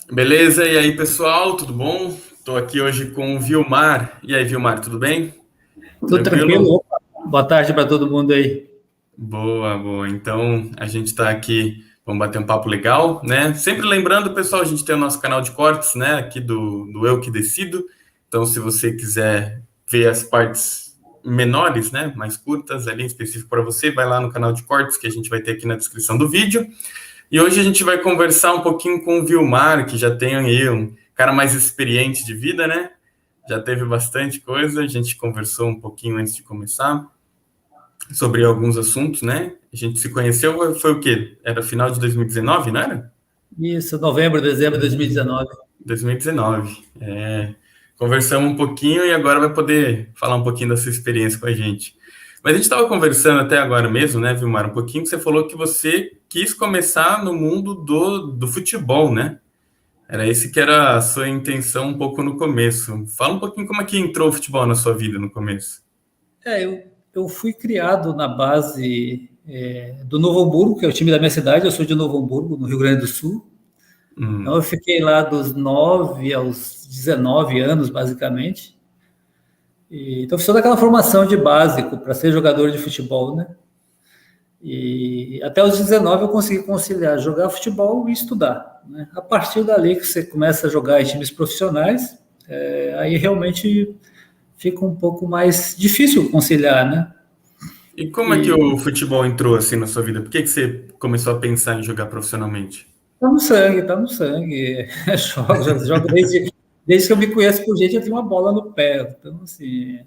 Beleza? E aí, pessoal, tudo bom? Estou aqui hoje com o Vilmar. E aí, Vilmar, tudo bem? Tudo tranquilo? Tranquilo? Opa, boa tarde para todo mundo aí. Boa, boa. Então, a gente está aqui, vamos bater um papo legal, né? Sempre lembrando, pessoal, a gente tem o nosso canal de cortes, né? Aqui do Eu Que Decido. Então, se você quiser ver as partes menores, né? Mais curtas, ali em específico para você, vai lá no canal de cortes que a gente vai ter aqui na descrição do vídeo. E hoje a gente vai conversar um pouquinho com o Vilmar, que já tem aí um cara mais experiente de vida, né? Já teve bastante coisa. A gente conversou um pouquinho antes de começar sobre alguns assuntos, né? A gente se conheceu, foi o quê? Era final de 2019, não era? Isso, novembro, dezembro de 2019. 2019. Conversamos um pouquinho e agora vai poder falar um pouquinho da sua experiência com a gente. Mas a gente estava conversando até agora mesmo, né, Vilmar? Um pouquinho que você falou que você quis começar no mundo do futebol, né? Era esse que era a sua intenção um pouco no começo. Fala um pouquinho como é que entrou o futebol na sua vida no começo. Eu fui criado na base do Novo Hamburgo, que é o time da minha cidade. Eu sou de Novo Hamburgo, no Rio Grande do Sul. Então, eu Hum. fiquei lá dos 9 aos 19 anos, basicamente. Então, fiz toda aquela formação de básico para ser jogador de futebol, né? E até os 19 eu consegui conciliar jogar futebol e estudar, né? A partir dali que você começa a jogar em times profissionais, aí realmente fica um pouco mais difícil conciliar, né? E como é que E o futebol entrou assim na sua vida? Por que que você começou a pensar em jogar profissionalmente? tá no sangue, tá no sangue. Jogo desde que eu me conheço por gente, eu tenho uma bola no pé. Então, assim,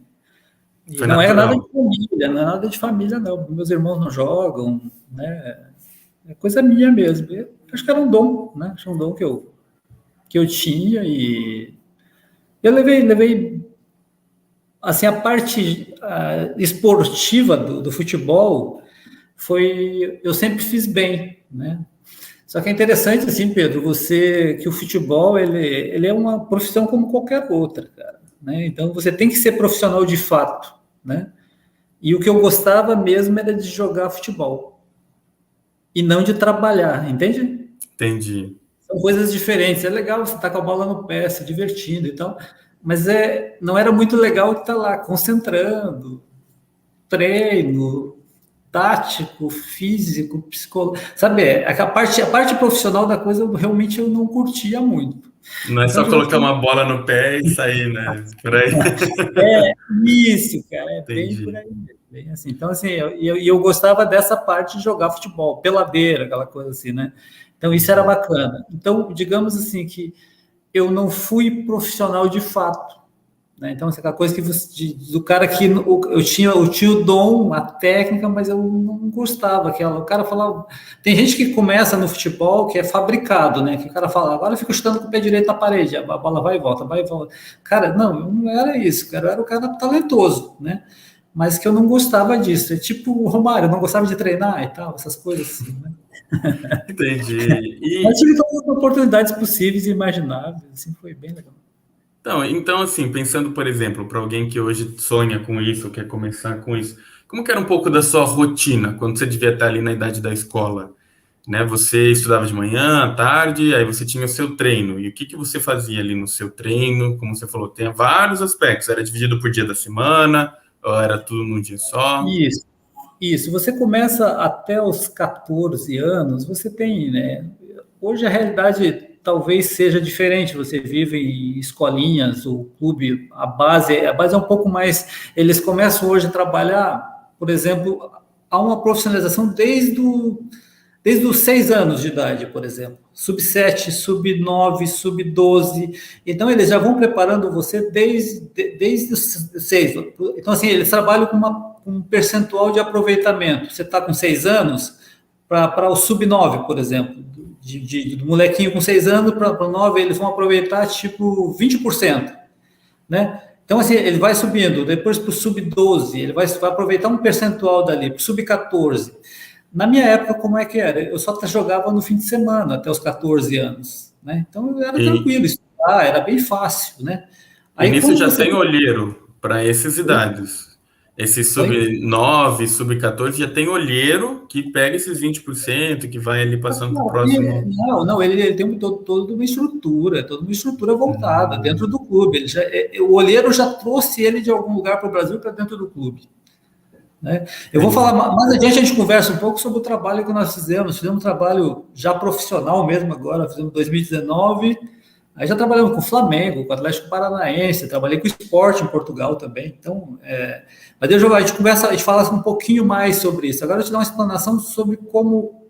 e Foi não é nada natural. de família, não é nada de família, não. Meus irmãos não jogam, né? É coisa minha mesmo. Eu acho que era um dom, né? Acho que é um dom que eu tinha e eu levei assim, a parte esportiva do futebol eu sempre fiz bem, né? Só que é interessante, assim, Pedro, que o futebol, ele é uma profissão como qualquer outra, cara, né? Então, você tem que ser profissional de fato, né? E o que eu gostava mesmo era de jogar futebol e não de trabalhar, entende? Entendi. São coisas diferentes. É legal você estar com a bola no pé, se divertindo e tal, mas não era muito legal estar lá concentrando, treino, tático, físico, psicológico. Sabe, a parte profissional da coisa realmente eu não curtia muito. Não é Então, só tipo colocar assim, uma bola no pé e sair, né? Por aí. isso, cara, é bem por Entendi. aí mesmo, bem assim. Então, assim, eu gostava dessa parte de jogar futebol, peladeira, aquela coisa assim, né? Então, isso era Uhum. bacana. Então, digamos assim, que eu não fui profissional de fato, né? Então, essa coisa do cara que eu tinha o dom, a técnica, mas eu não gostava. O cara falava. Tem gente que começa no futebol que é fabricado, né? Que o cara fala, agora fica chutando com o pé direito na parede, a bola vai e volta, vai e volta. Cara, não, eu não era isso, cara, eu era o cara talentoso, né? Mas que eu não gostava disso. É tipo o Romário, eu não gostava de treinar e tal, essas coisas assim, né? Entendi. Mas tive todas as oportunidades possíveis e imagináveis, assim, foi bem legal. Então, assim, pensando, por exemplo, para alguém que hoje sonha com isso, quer começar com isso, como que era um pouco da sua rotina quando você devia estar ali na idade da escola? Né? Você estudava de manhã, à tarde, aí você tinha o seu treino. E o que que você fazia ali no seu treino? Como você falou, tem vários aspectos. Era dividido por dia da semana, ou era tudo num dia só? Isso. Isso, você começa até os 14 anos, você tem, né? Hoje a realidade talvez seja diferente, você vive em escolinhas, o clube, a base é um pouco mais, eles começam hoje a trabalhar, por exemplo, há uma profissionalização desde os 6 anos de idade, por exemplo. Sub 7, sub 9, sub 12. Então, eles já vão preparando você desde os 6. Então, assim, eles trabalham com um percentual de aproveitamento. Você está com 6 anos, para o sub 9, por exemplo. Do molequinho com 6 anos para o 9, eles vão aproveitar tipo 20%. Né? Então, assim, ele vai subindo, depois para o sub 12, ele vai aproveitar um percentual dali, para o sub 14. Na minha época, como é que era? Eu só jogava no fim de semana, até os 14 anos. Né? Então, era E, tranquilo estudar, era bem fácil. Né? e Aí, nisso quando já você. tem olheiro para essas idades. Esse Oi? sub-9, sub-14 já tem olheiro que pega esses 20%, que vai ali passando para o próximo. Não, não, ele tem toda uma estrutura voltada dentro Hum, do clube. O olheiro já trouxe ele de algum lugar para o Brasil para dentro do clube. Né? Eu vou falar entendi. mais adiante, a gente conversa um pouco sobre o trabalho que nós fizemos. Fizemos um trabalho já profissional mesmo agora, fizemos 2019. Aí já trabalhamos com o Flamengo, com o Atlético Paranaense, trabalhei com o Sport em Portugal também. Então, mas a gente conversa, a gente fala um pouquinho mais sobre isso. Agora eu te dar uma explanação sobre como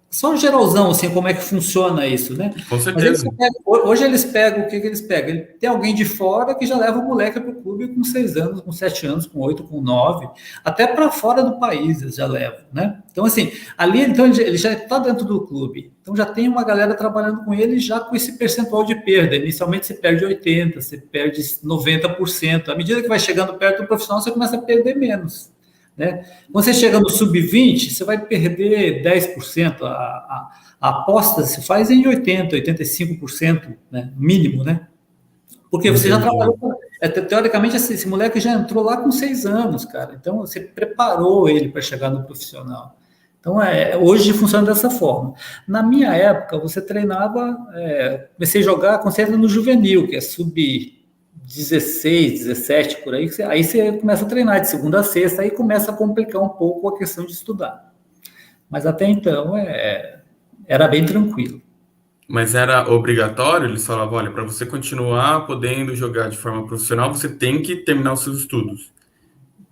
só geralzão, assim, como é que funciona isso, né? Com Mas certeza. hoje eles pegam, o que eles pegam? Tem alguém de fora que já leva o moleque para o clube com 6 anos, com 7 anos, com 8, com 9, até para fora do país eles já levam, né? Então, assim, ali, então, ele já está dentro do clube. Então, já tem uma galera trabalhando com ele já com esse percentual de perda. Inicialmente, você perde 80%, você perde 90%. À medida que vai chegando perto do profissional, você começa a perder menos. Né? Quando você chega no sub-20, você vai perder 10%. A aposta se faz em 80%, 85%, né? Mínimo, né? Porque você já Entendi. trabalhou. Teoricamente, esse moleque já entrou lá com 6 anos, cara. Então, você preparou ele para chegar no profissional. Então, hoje funciona dessa forma. Na minha época, você treinava, comecei a jogar quando você entra no juvenil, que é sub 16, 17, por aí. Aí você começa a treinar de segunda a sexta, aí começa a complicar um pouco a questão de estudar. Mas até então, era bem tranquilo. Mas era obrigatório? Eles falavam, olha, para você continuar podendo jogar de forma profissional, você tem que terminar os seus estudos.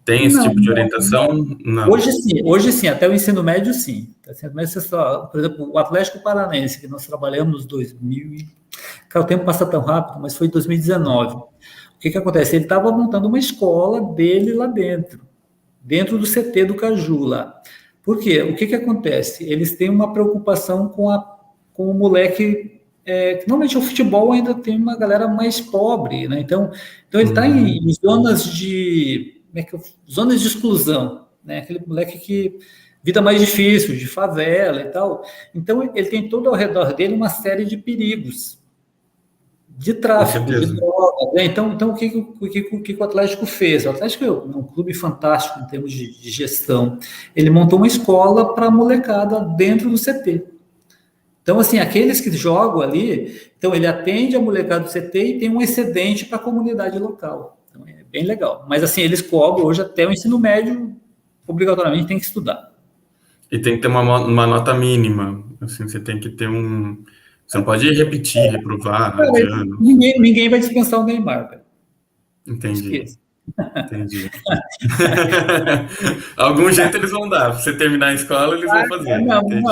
Tem esse Não, tipo de não, orientação? não. Não. Hoje sim, até o ensino médio sim. Tá certo? Mas você só, por exemplo, o Atlético Paranaense, que nós trabalhamos 2000, cara, o tempo passa tão rápido, mas foi em 2019. O que que acontece? Ele estava montando uma escola dele lá dentro do CT do Caju lá. Por quê? O que que acontece? Eles têm uma preocupação com o moleque. Que normalmente o futebol ainda tem uma galera mais pobre, né? Então ele está Uhum. em zonas de, zonas de exclusão, né? Aquele moleque que vida mais difícil, de favela e tal. Então ele tem todo ao redor dele uma série de perigos de Com tráfico, de certeza. droga, né? Então o que o Atlético fez? O Atlético é um clube fantástico em termos de gestão. Ele montou uma escola para a molecada dentro do CT. Então, assim, aqueles que jogam ali, então ele atende a molecada do CT e tem um excedente para a comunidade local. Então, é bem legal. Mas, assim, eles cobram hoje até o ensino médio, obrigatoriamente tem que estudar. E tem que ter uma nota mínima. Assim, você tem que ter um. Você não pode repetir, reprovar Cara, de ano. ninguém vai dispensar o Neymar, velho. Entendi, Esqueça. entendi. Algum jeito eles vão dar. Para você terminar a escola, eles vão fazer. Não, Entendi.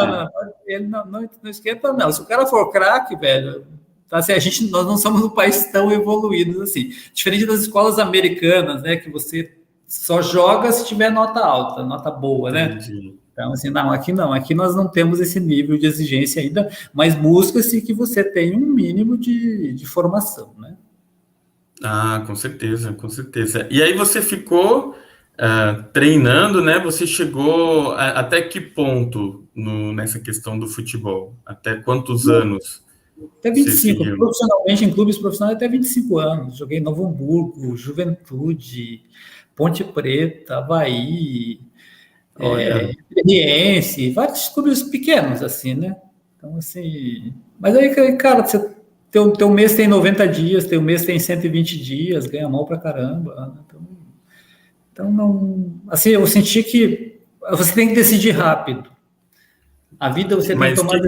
ele não esquenta, não. Se o cara for craque, velho, tá, assim, nós não somos um país tão evoluído assim. Diferente das escolas americanas, né, que você só joga se tiver nota alta, nota boa, né? Entendi. Então, assim, não, aqui não. Aqui nós não temos esse nível de exigência ainda, mas busca-se que você tenha um mínimo de formação, né? Ah, com certeza, com certeza. E aí você ficou treinando, né? Você chegou até que ponto nessa questão do futebol? Até quantos anos Até você 25, seguiu? profissionalmente, em clubes profissionais, até 25 anos. Joguei em Novo Hamburgo, Juventude, Ponte Preta, Avaí, Olha, Experiense, vários clubes pequenos, assim, né? Então, assim. Mas aí, cara, teu mês tem 90 dias, teu mês tem 120 dias, ganha mal pra caramba. Né? Então, não. Assim, eu senti que você tem que decidir rápido. A vida você tem que mas tomar que,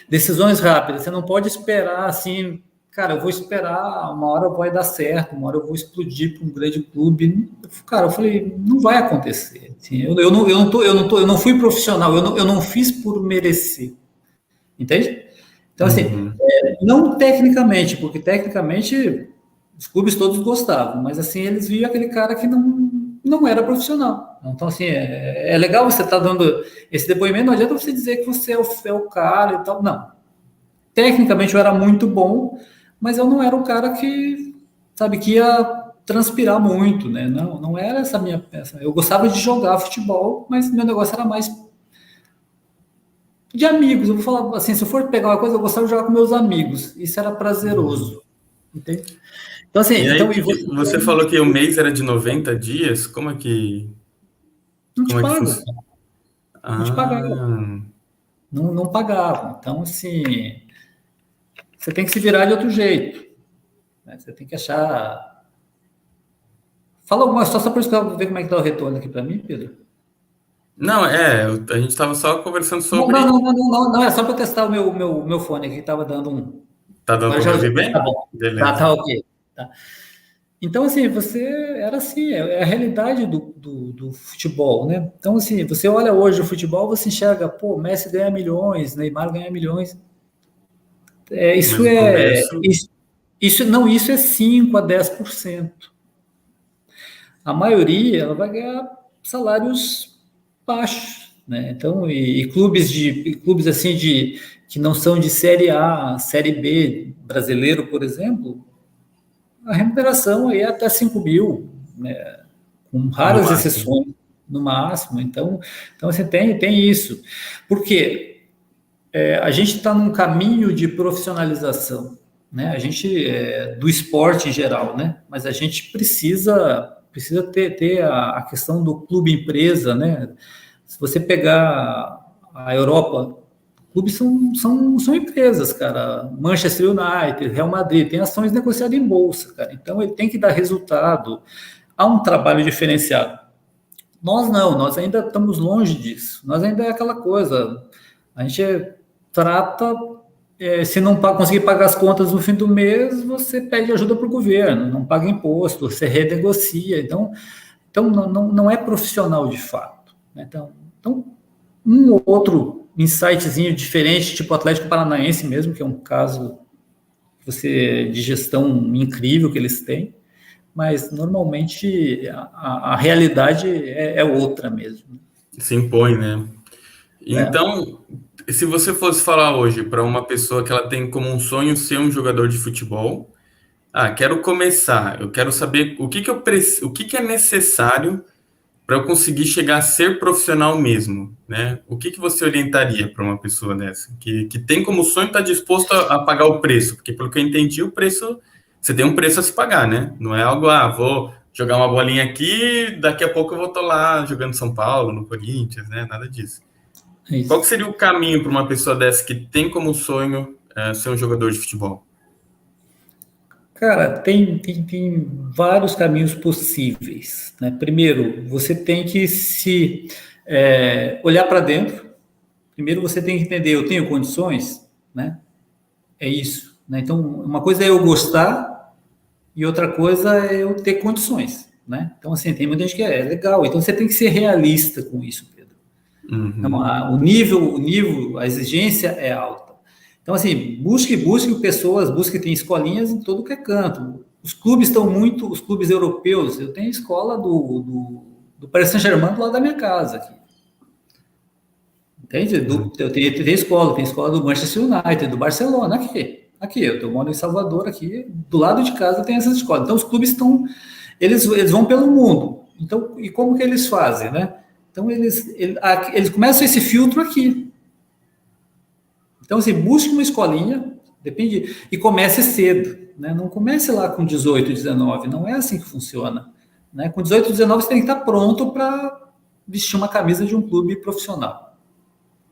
decisões rápidas. Você não pode esperar assim, cara, eu vou esperar, uma hora vai dar certo, uma hora eu vou explodir para um grande clube. Cara, eu falei, não vai acontecer. Assim, eu não fui profissional, eu não fiz por merecer. Entende? Então, assim, Uhum. não tecnicamente, porque tecnicamente os clubes todos gostavam, mas assim, eles viam aquele cara que não era profissional. Então, assim, é legal você estar dando esse depoimento, não adianta você dizer que você é o cara e tal. Não. Tecnicamente eu era muito bom, mas eu não era o cara que, sabe, que ia transpirar muito, né? Não era essa a minha peça. Eu gostava de jogar futebol, mas meu negócio era mais de amigos. Eu vou falar assim, se eu for pegar uma coisa, eu gostava de jogar com meus amigos. Isso era Uhum. prazeroso, entende? Então, assim, E aí, então, e você você falou que o mês era de 90 dias? não te como é que pagam, funciona? não te pagavam, Ah, não pagavam. Então, assim, você tem que se virar de outro jeito, né? Você tem que achar. Fala alguma só para eu ver como é que tá o retorno aqui para mim, Pedro. não, a gente estava só conversando Não, não, sobre. não, não, não, não, não, é só para testar o meu fone aqui, que estava dando um. Tá dando Agora para já me usei. ouvir Tá bem? bom. Tá Beleza. ok. Tá. Então, assim, você era assim, é a realidade do futebol, né? Então, assim, você olha hoje o futebol, você enxerga, pô, Messi ganha milhões, Neymar ganha milhões. É, Mas no começo, isso é 5 a 10%. A maioria ela vai ganhar salários baixos, né? Então, clubes assim de que não são de série A, série B, brasileiro, por exemplo, a remuneração aí é até 5 mil, né? Com no raras máximo. exceções no máximo. Então você tem isso. Por quê? A gente está num caminho de profissionalização, né? A gente do esporte em geral, né? Mas a gente precisa ter a questão do clube empresa, né? Se você pegar a Europa, clubes são empresas, cara. Manchester United, Real Madrid, tem ações negociadas em bolsa, cara. Então ele tem que dar resultado. Há um trabalho diferenciado. Nós não, nós ainda estamos longe disso. Nós ainda é aquela coisa. A gente trata, se não conseguir pagar as contas no fim do mês, você pede ajuda para o governo, não paga imposto, você renegocia. Então não é profissional de fato, né? Então, um ou outro insightzinho diferente, tipo Atlético Paranaense mesmo, que é um caso de gestão incrível que eles têm, mas normalmente a realidade é outra mesmo. Se impõe, né? É. Então, se você fosse falar hoje para uma pessoa que ela tem como um sonho ser um jogador de futebol, quero começar, eu quero saber o que que é necessário para eu conseguir chegar a ser profissional mesmo, né? O que que você orientaria para uma pessoa dessa que tem como sonho estar disposto a pagar o preço? Porque pelo que eu entendi, o preço você tem um preço a se pagar, né? Não é algo, vou jogar uma bolinha aqui, daqui a pouco eu vou estar lá jogando São Paulo, no Corinthians, né? Nada disso. É Qual que isso. seria o caminho para uma pessoa dessa que tem como sonho ser um jogador de futebol? Cara, tem vários caminhos possíveis, né? Primeiro, você tem que se olhar para dentro. Primeiro, você tem que entender, eu tenho condições, né? É isso, né? Então, uma coisa é eu gostar e outra coisa é eu ter condições, né? Então, assim, tem muita gente que é legal. Então, você tem que ser realista com isso, Pedro. Então, Uhum. a exigência é alta. Então, assim, busque pessoas, tem escolinhas em todo que é canto. Os clubes europeus, eu tenho escola do Paris Saint-Germain do lado da minha casa aqui. Entende? Tem escola do Manchester United, do Barcelona, aqui, eu moro em Salvador, aqui, do lado de casa tem essas escolas. Então, os clubes eles vão pelo mundo. Então, e como que eles fazem, né? Então, eles começam esse filtro aqui. Então, assim, busque uma escolinha, depende, e comece cedo, né? Não comece lá com 18, 19, não é assim que funciona, né? Com 18, 19 você tem que estar pronto para vestir uma camisa de um clube profissional,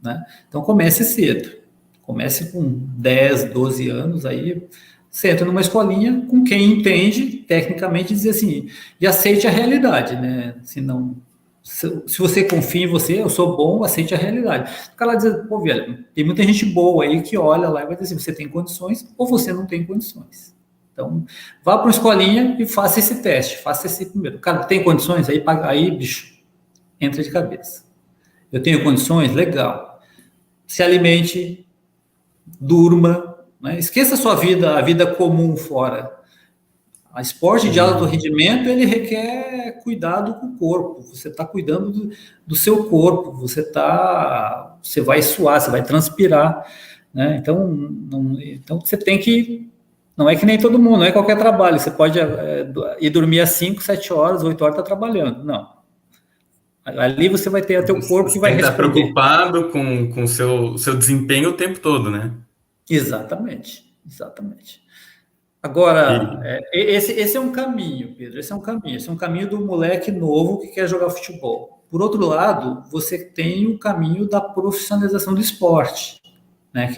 né? Então, comece cedo. Comece com 10, 12 anos, aí você entra numa escolinha com quem entende tecnicamente dizer assim, e aceite a realidade, né? Se não, se você confia em você, eu sou bom, aceite a realidade. O cara diz, pô, velho, tem muita gente boa aí que olha lá e vai dizer assim, você tem condições ou você não tem condições. Então, vá para uma escolinha e faça esse teste, faça esse primeiro. Cara, tem condições? Aí, bicho, entra de cabeça. Eu tenho condições? Legal. Se alimente, durma, né? Esqueça a sua vida, a vida comum fora. A esporte de alto Sim. rendimento, ele requer cuidado com o corpo. Você está cuidando do seu corpo, você vai suar, você vai transpirar, né? Então você tem que, não é que nem todo mundo, não é qualquer trabalho. Você pode ir dormir às 5, 7 horas, 8 horas, está trabalhando. Não. Ali você vai ter o teu corpo que Você vai tem que estar responder. preocupado com o seu desempenho o tempo todo, né? Exatamente, exatamente. Agora, E, esse é um caminho, Pedro, esse é um caminho do moleque novo que quer jogar futebol. Por outro lado, você tem o caminho da profissionalização do esporte, né?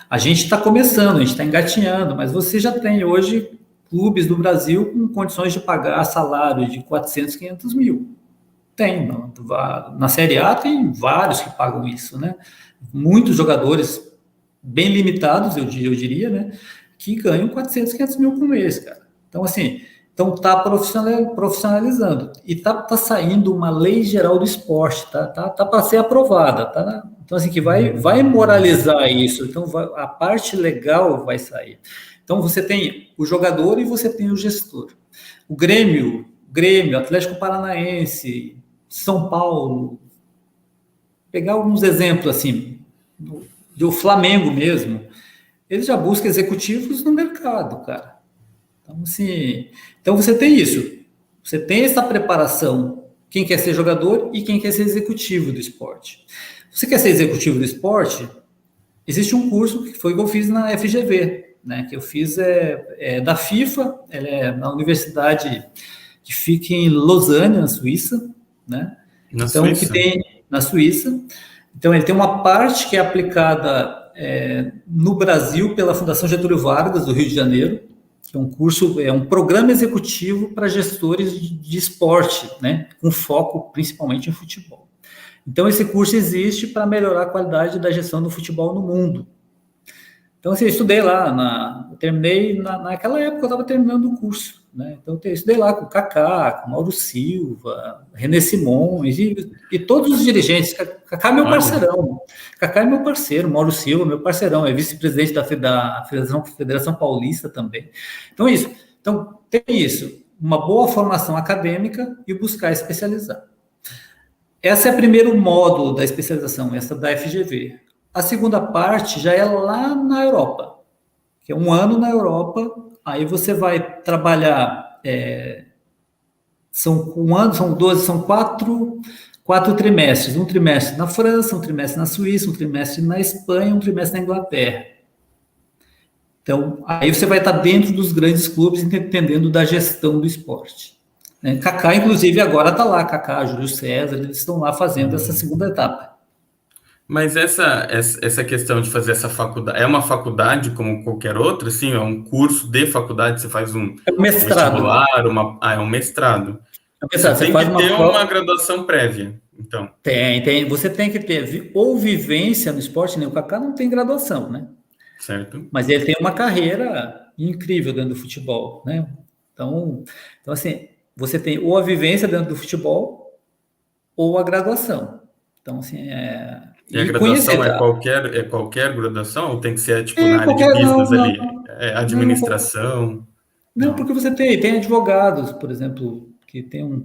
A gente está começando, a gente está engatinhando, mas você já tem hoje clubes do Brasil com condições de pagar salário de 400, 500 mil. Tem, na Série A tem vários que pagam isso, né? Muitos jogadores bem limitados, eu diria, né? Que ganham 400, 500 mil por mês, cara. Então, assim, tá profissionalizando. E tá saindo uma lei geral do esporte, tá para ser aprovada, tá? Então, assim, que vai moralizar isso. Então, a parte legal vai sair. Então, você tem o jogador e você tem o gestor. O Grêmio, Atlético Paranaense, São Paulo, pegar alguns exemplos, assim, do Flamengo mesmo, ele já busca executivos no mercado, cara. Então, assim, então você tem isso. Você tem essa preparação, quem quer ser jogador e quem quer ser executivo do esporte. Você quer ser executivo do esporte? Existe um curso que foi que eu fiz na FGV, né? Que eu fiz da FIFA, ela é na universidade que fica em Lausanne, na Suíça, né? na Então, que Suíça? tem na Suíça. Então, ele tem uma parte que é aplicada no Brasil pela Fundação Getúlio Vargas, do Rio de Janeiro, que é um curso, é um programa executivo para gestores de esporte, né, com foco principalmente em futebol. Então, esse curso existe para melhorar a qualidade da gestão do futebol no mundo. Então, assim, eu estudei lá, eu terminei, naquela época eu estava terminando o curso, né? Então, eu estudei lá com o Kaká, com o Mauro Silva, René Simões e todos os dirigentes. Kaká é meu Olha, parceirão, Kaká é meu parceiro, Mauro Silva, meu parceirão, é vice-presidente da Federação Paulista também. Então, isso. Então, tem isso, uma boa formação acadêmica e buscar especializar. Essa é o primeiro módulo da especialização, essa da FGV. A segunda parte já é lá na Europa, que é um ano na Europa, aí você vai trabalhar, são 12, são quatro trimestres, um trimestre na França, um trimestre na Suíça, um trimestre na Espanha, um trimestre na Inglaterra. Então, aí você vai estar dentro dos grandes clubes, entendendo da gestão do esporte. Né? Kaká, inclusive, agora está lá, Kaká, Júlio César, eles estão lá fazendo essa segunda etapa. mas essa questão de fazer essa faculdade, é uma faculdade como qualquer outra, assim, é um curso de faculdade, você faz um É o mestrado. vestibular, é um mestrado. É o Você mestrado. Você tem faz que uma ter uma prova. graduação prévia, então, Tem. Você tem que ter ou vivência no esporte, né? O Kaká não tem graduação, né? certo? Mas ele tem uma carreira incrível dentro do futebol, né? Então assim, você tem ou a vivência dentro do futebol ou a graduação. Então, assim, E a e conhecer, graduação tá? é qualquer graduação ou tem que ser, tipo, na área de Qualquer, business não, ali? É não, administração? não, Não. porque você tem advogados, por exemplo, que tem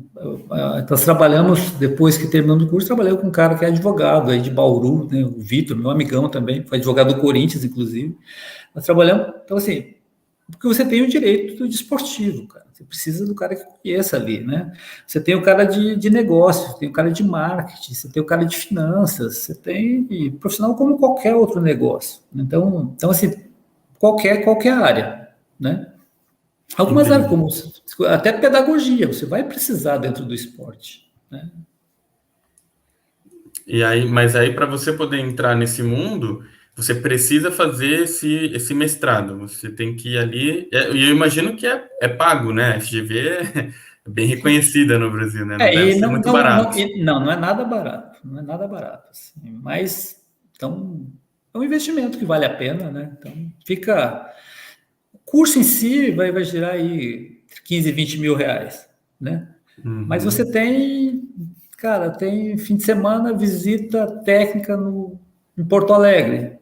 nós trabalhamos, depois que terminamos o curso, trabalhei com um cara que é advogado aí de Bauru, né, o Vitor, meu amigão também, foi advogado do Corinthians, inclusive. Nós trabalhamos, então assim, porque você tem o direito desportivo, cara. Você precisa do cara que conheça ali, né? Você tem o cara de negócio, tem o cara de marketing, você tem o cara de finanças, você tem profissional como qualquer outro negócio. Então assim, qualquer área, né? Algumas áreas, Entendi. como até pedagogia, você vai precisar dentro do esporte, né? E aí, mas aí para você poder entrar nesse mundo, você precisa fazer esse mestrado. Você tem que ir ali. E eu imagino que é pago, né? A FGV é bem reconhecida no Brasil, né? Não deve E ser não, muito não, não, barato. não é nada barato, não é nada barato, assim, mas então é um investimento que vale a pena, né? Então o curso em si vai gerar aí 15, 20 mil reais, né? Mas você Uhum. tem, cara, tem fim de semana visita técnica em Porto Alegre,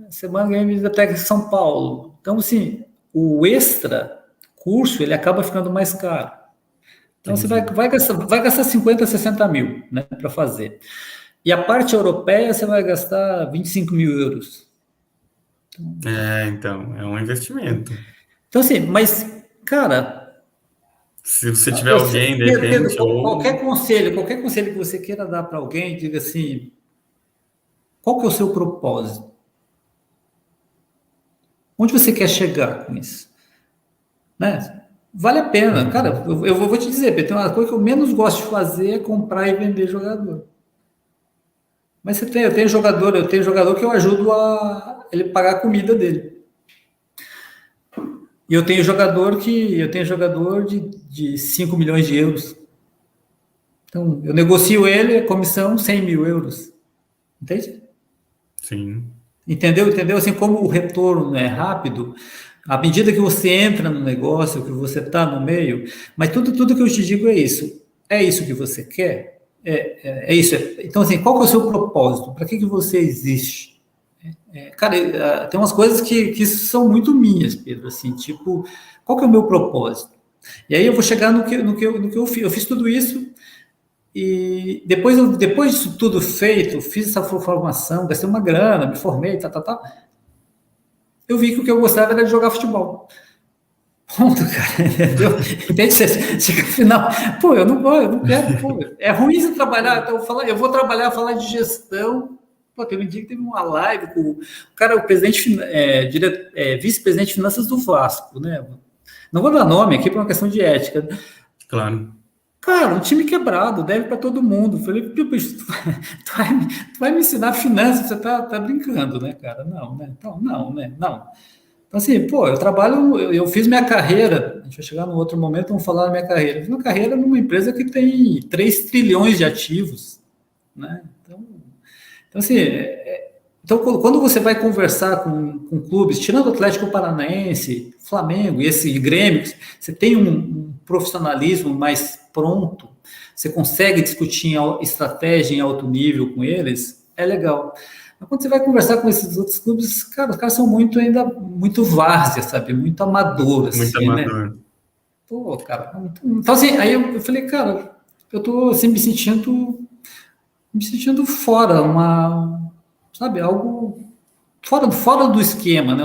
semana que vem visita técnica em São Paulo. Então, assim, o extra curso ele acaba ficando mais caro. Então, você Entendi. vai gastar 50, 60 mil, né, para fazer. E a parte europeia você vai gastar 25 mil euros. É, então, é um investimento. Então, assim, mas, cara, Se você tiver alguém, de Pedro, repente, ou. qualquer conselho que você queira dar para alguém, diga assim, qual que é o seu propósito? Onde você quer chegar com isso? né? Vale a pena. Cara, eu vou te dizer, Pedro, tem uma coisa que eu menos gosto de fazer é comprar e vender jogador. Mas eu tenho jogador que eu ajudo a ele pagar a comida dele. E eu tenho jogador de 5 milhões de euros. Então, eu negocio ele, a comissão, 100 mil euros. Entende? Sim. Entendeu? Entendeu? Assim, como o retorno é rápido, à medida que você entra no negócio, que você está no meio, mas tudo que eu te digo é isso. É isso que você quer? É isso. Então, assim, qual que é o seu propósito? Para que você existe? Cara, tem umas coisas que são muito minhas, Pedro, assim, tipo, qual que é o meu propósito? E aí eu vou chegar no que eu fiz. Eu fiz tudo isso e depois disso tudo feito, fiz essa formação, gastei uma grana, me formei, tá. Eu vi que o que eu gostava era de jogar futebol. Ponto, cara, entendeu? Entende? Você chega no final, pô, eu não quero, pô, é ruim você trabalhar, então eu vou trabalhar, falar de gestão. Pô, teve um dia que teve uma live com o cara, o presidente, vice-presidente de finanças do Vasco, né? Não vou dar nome aqui por uma questão de ética. Claro. Cara, um time quebrado, deve para todo mundo. Falei, bicho, tu vai me ensinar finanças, você tá brincando, né, cara? Não, né? Então, não, né? Não. Então, assim, pô, eu fiz minha carreira, a gente vai chegar num outro momento, vamos falar da minha carreira. Eu fiz uma carreira numa empresa que tem 3 trilhões de ativos, né? Então assim, então, quando você vai conversar com clubes, tirando o Atlético Paranaense, Flamengo e esse Grêmio, você tem um profissionalismo mais pronto, você consegue discutir estratégia em alto nível com eles, é legal. Mas quando você vai conversar com esses outros clubes, cara, os caras são muito várzea, sabe? Muito amador, Muito assim, né? amador. Pô, cara. Então, assim, aí eu falei, cara, eu tô assim, me sentindo fora, sabe, algo fora do esquema, né?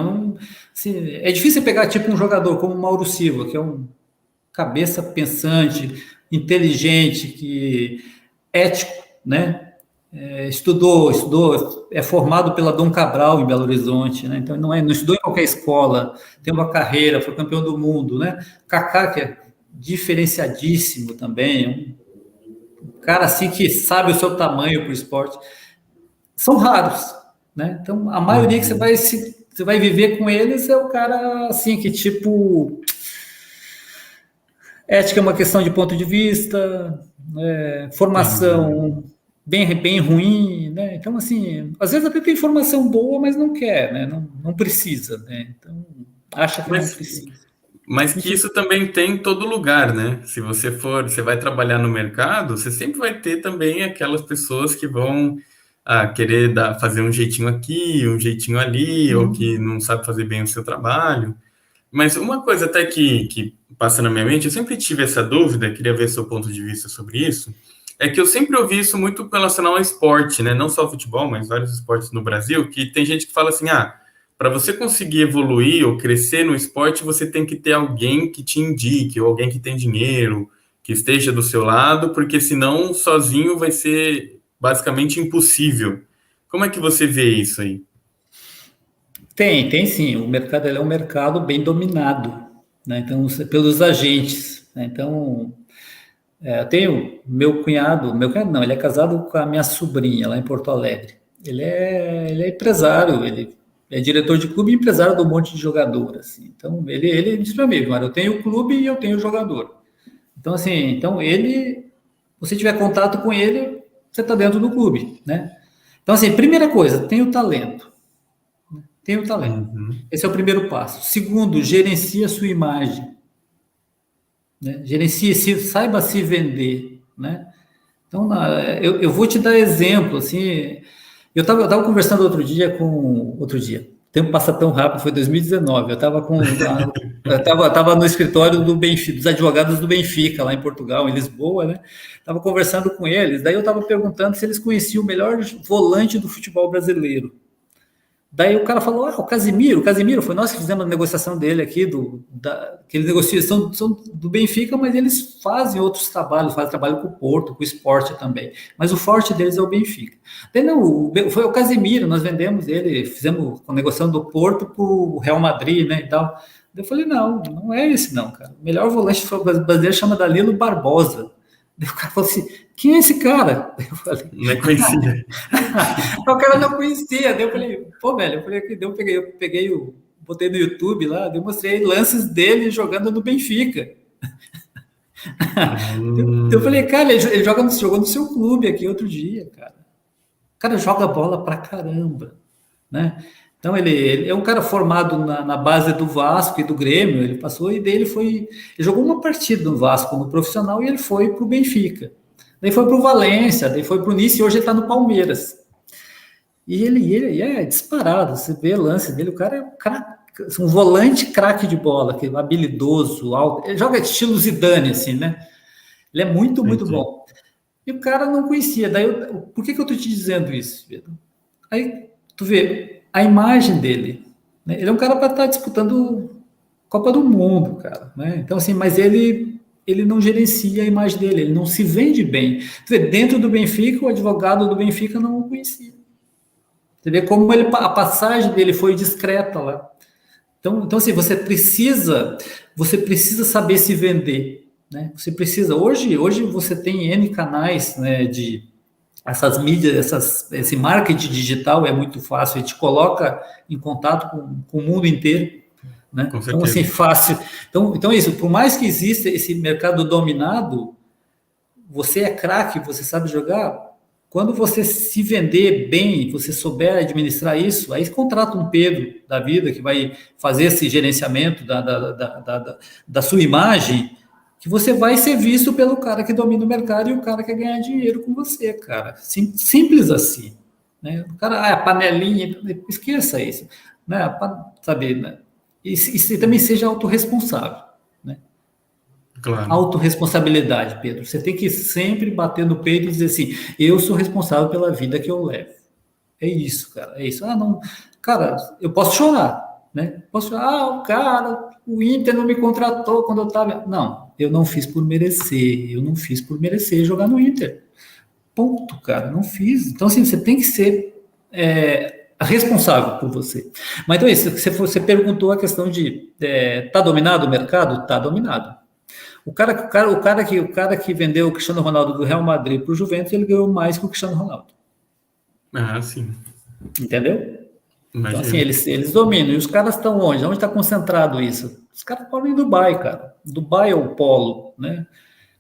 Assim, é difícil pegar tipo um jogador como o Mauro Silva, que é um cabeça pensante, inteligente, ético, né? Estudou, é formado pela Dom Cabral em Belo Horizonte, né? Então não estudou em qualquer escola, tem uma carreira, foi campeão do mundo, né? Kaká, que é diferenciadíssimo também, um cara assim que sabe o seu tamanho para o esporte, são raros, né? Então a maioria que você vai viver com eles é o cara assim que tipo ética é uma questão de ponto de vista, Entendi. formação bem ruim, né? Então, assim, às vezes até tem informação boa, mas não quer, né? Não precisa, né? Então, acha que não Mas, precisa. mas que Enfim, isso também tem em todo lugar, né? Se você você vai trabalhar no mercado, você sempre vai ter também aquelas pessoas que vão querer fazer um jeitinho aqui, um jeitinho ali, ou que não sabe fazer bem o seu trabalho. Mas uma coisa até que passa na minha mente, eu sempre tive essa dúvida, queria ver seu ponto de vista sobre isso, é que eu sempre ouvi isso muito relacionado ao esporte, né? Não só o futebol, mas vários esportes no Brasil, que tem gente que fala assim, para você conseguir evoluir ou crescer no esporte, você tem que ter alguém que te indique, ou alguém que tem dinheiro, que esteja do seu lado, porque senão sozinho vai ser basicamente impossível. Como é que você vê isso aí? tem sim. O mercado ele é um mercado bem dominado, né? Então, pelos agentes, né? Então, eu tenho meu cunhado não, ele é casado com a minha sobrinha lá em Porto Alegre. Ele é empresário, ele é diretor de clube e empresário de um monte de jogador, assim. Então, ele disse para mim, cara, eu tenho o clube e eu tenho o jogador. Então, assim, você tiver contato com ele, você está dentro do clube, né? Então, assim, primeira coisa, tem o talento. Tem o talento. Uhum. Esse é o primeiro passo. Segundo, gerencia a sua imagem, né? Gerencie, saiba se vender, né? Então, eu vou te dar exemplo, assim, eu tava conversando outro dia, o tempo passa tão rápido, foi 2019, tava no escritório do Benfica, dos advogados do Benfica, lá em Portugal, em Lisboa, né? Tava conversando com eles, daí eu tava perguntando se eles conheciam o melhor volante do futebol brasileiro. Daí o cara falou, o Casimiro, foi nós que fizemos a negociação dele aqui, que eles negociam, são do Benfica, mas eles fazem outros trabalhos, fazem trabalho com o Porto, com o Sport também, mas o forte deles é o Benfica. Daí não, foi o Casimiro, nós vendemos ele, fizemos a negociação do Porto para o Real Madrid, né, e tal. Daí eu falei, não é esse não, cara, o melhor volante brasileiro chama Danilo Barbosa. Daí o cara falou assim, quem é esse cara? Eu falei, não conhecia. o cara não conhecia. Daí eu falei, pô, velho, eu peguei botei no YouTube lá, eu mostrei lances dele jogando no Benfica. Eu falei, cara, ele jogou no seu clube aqui outro dia, cara. O cara joga bola pra caramba, né? Então ele é um cara formado na base do Vasco e do Grêmio, ele passou e dele ele jogou uma partida no Vasco no profissional e ele foi pro Benfica. Daí foi pro Valência, daí foi pro Nice e hoje ele tá no Palmeiras. E ele é disparado, você vê o lance dele, o cara é um volante craque de bola, habilidoso, alto, ele joga estilo Zidane, assim, né? Ele é muito, muito bom. E o cara não conhecia. Daí, por que eu tô te dizendo isso, Pedro? Aí, tu vê, a imagem dele, né? Ele é um cara para estar disputando Copa do Mundo, cara, né? Então, assim, mas ele não gerencia a imagem dele, ele não se vende bem. Tu vê, dentro do Benfica, o advogado do Benfica não o conhecia. Você vê como a passagem dele foi discreta lá. Então assim, você precisa saber se vender, né? Você precisa. Hoje você tem N canais, né, de essas mídias, esse marketing digital é muito fácil, ele te coloca em contato com o mundo inteiro, né? Então, assim, fácil. Então é isso, por mais que exista esse mercado dominado, você é craque, você sabe jogar. Quando você se vender bem, você souber administrar isso, aí contrata um Pedro da vida que vai fazer esse gerenciamento da sua imagem, que você vai ser visto pelo cara que domina o mercado e o cara quer ganhar dinheiro com você, cara. Simples assim. Né? O cara, a panelinha, esqueça isso. Né? Sabe, né? E também seja autorresponsável. Claro. Autorresponsabilidade, Pedro. Você tem que sempre bater no peito e dizer assim, eu sou responsável pela vida que eu levo. É isso, cara. É isso. Não, cara, eu posso chorar, né? Posso chorar, o Inter não me contratou quando eu estava. Não, eu não fiz por merecer. Eu não fiz por merecer jogar no Inter. Ponto, cara. Não fiz. Então, assim, você tem que ser responsável por você. Mas então, isso, você perguntou a questão de tá dominado o mercado? Tá dominado. O cara que vendeu o Cristiano Ronaldo do Real Madrid para o Juventus, ele ganhou mais que o Cristiano Ronaldo. Ah, sim. Entendeu? Imagina. Então, assim, eles dominam. E os caras estão onde? Onde está concentrado isso? Os caras moram em Dubai, cara. Dubai é o polo, né?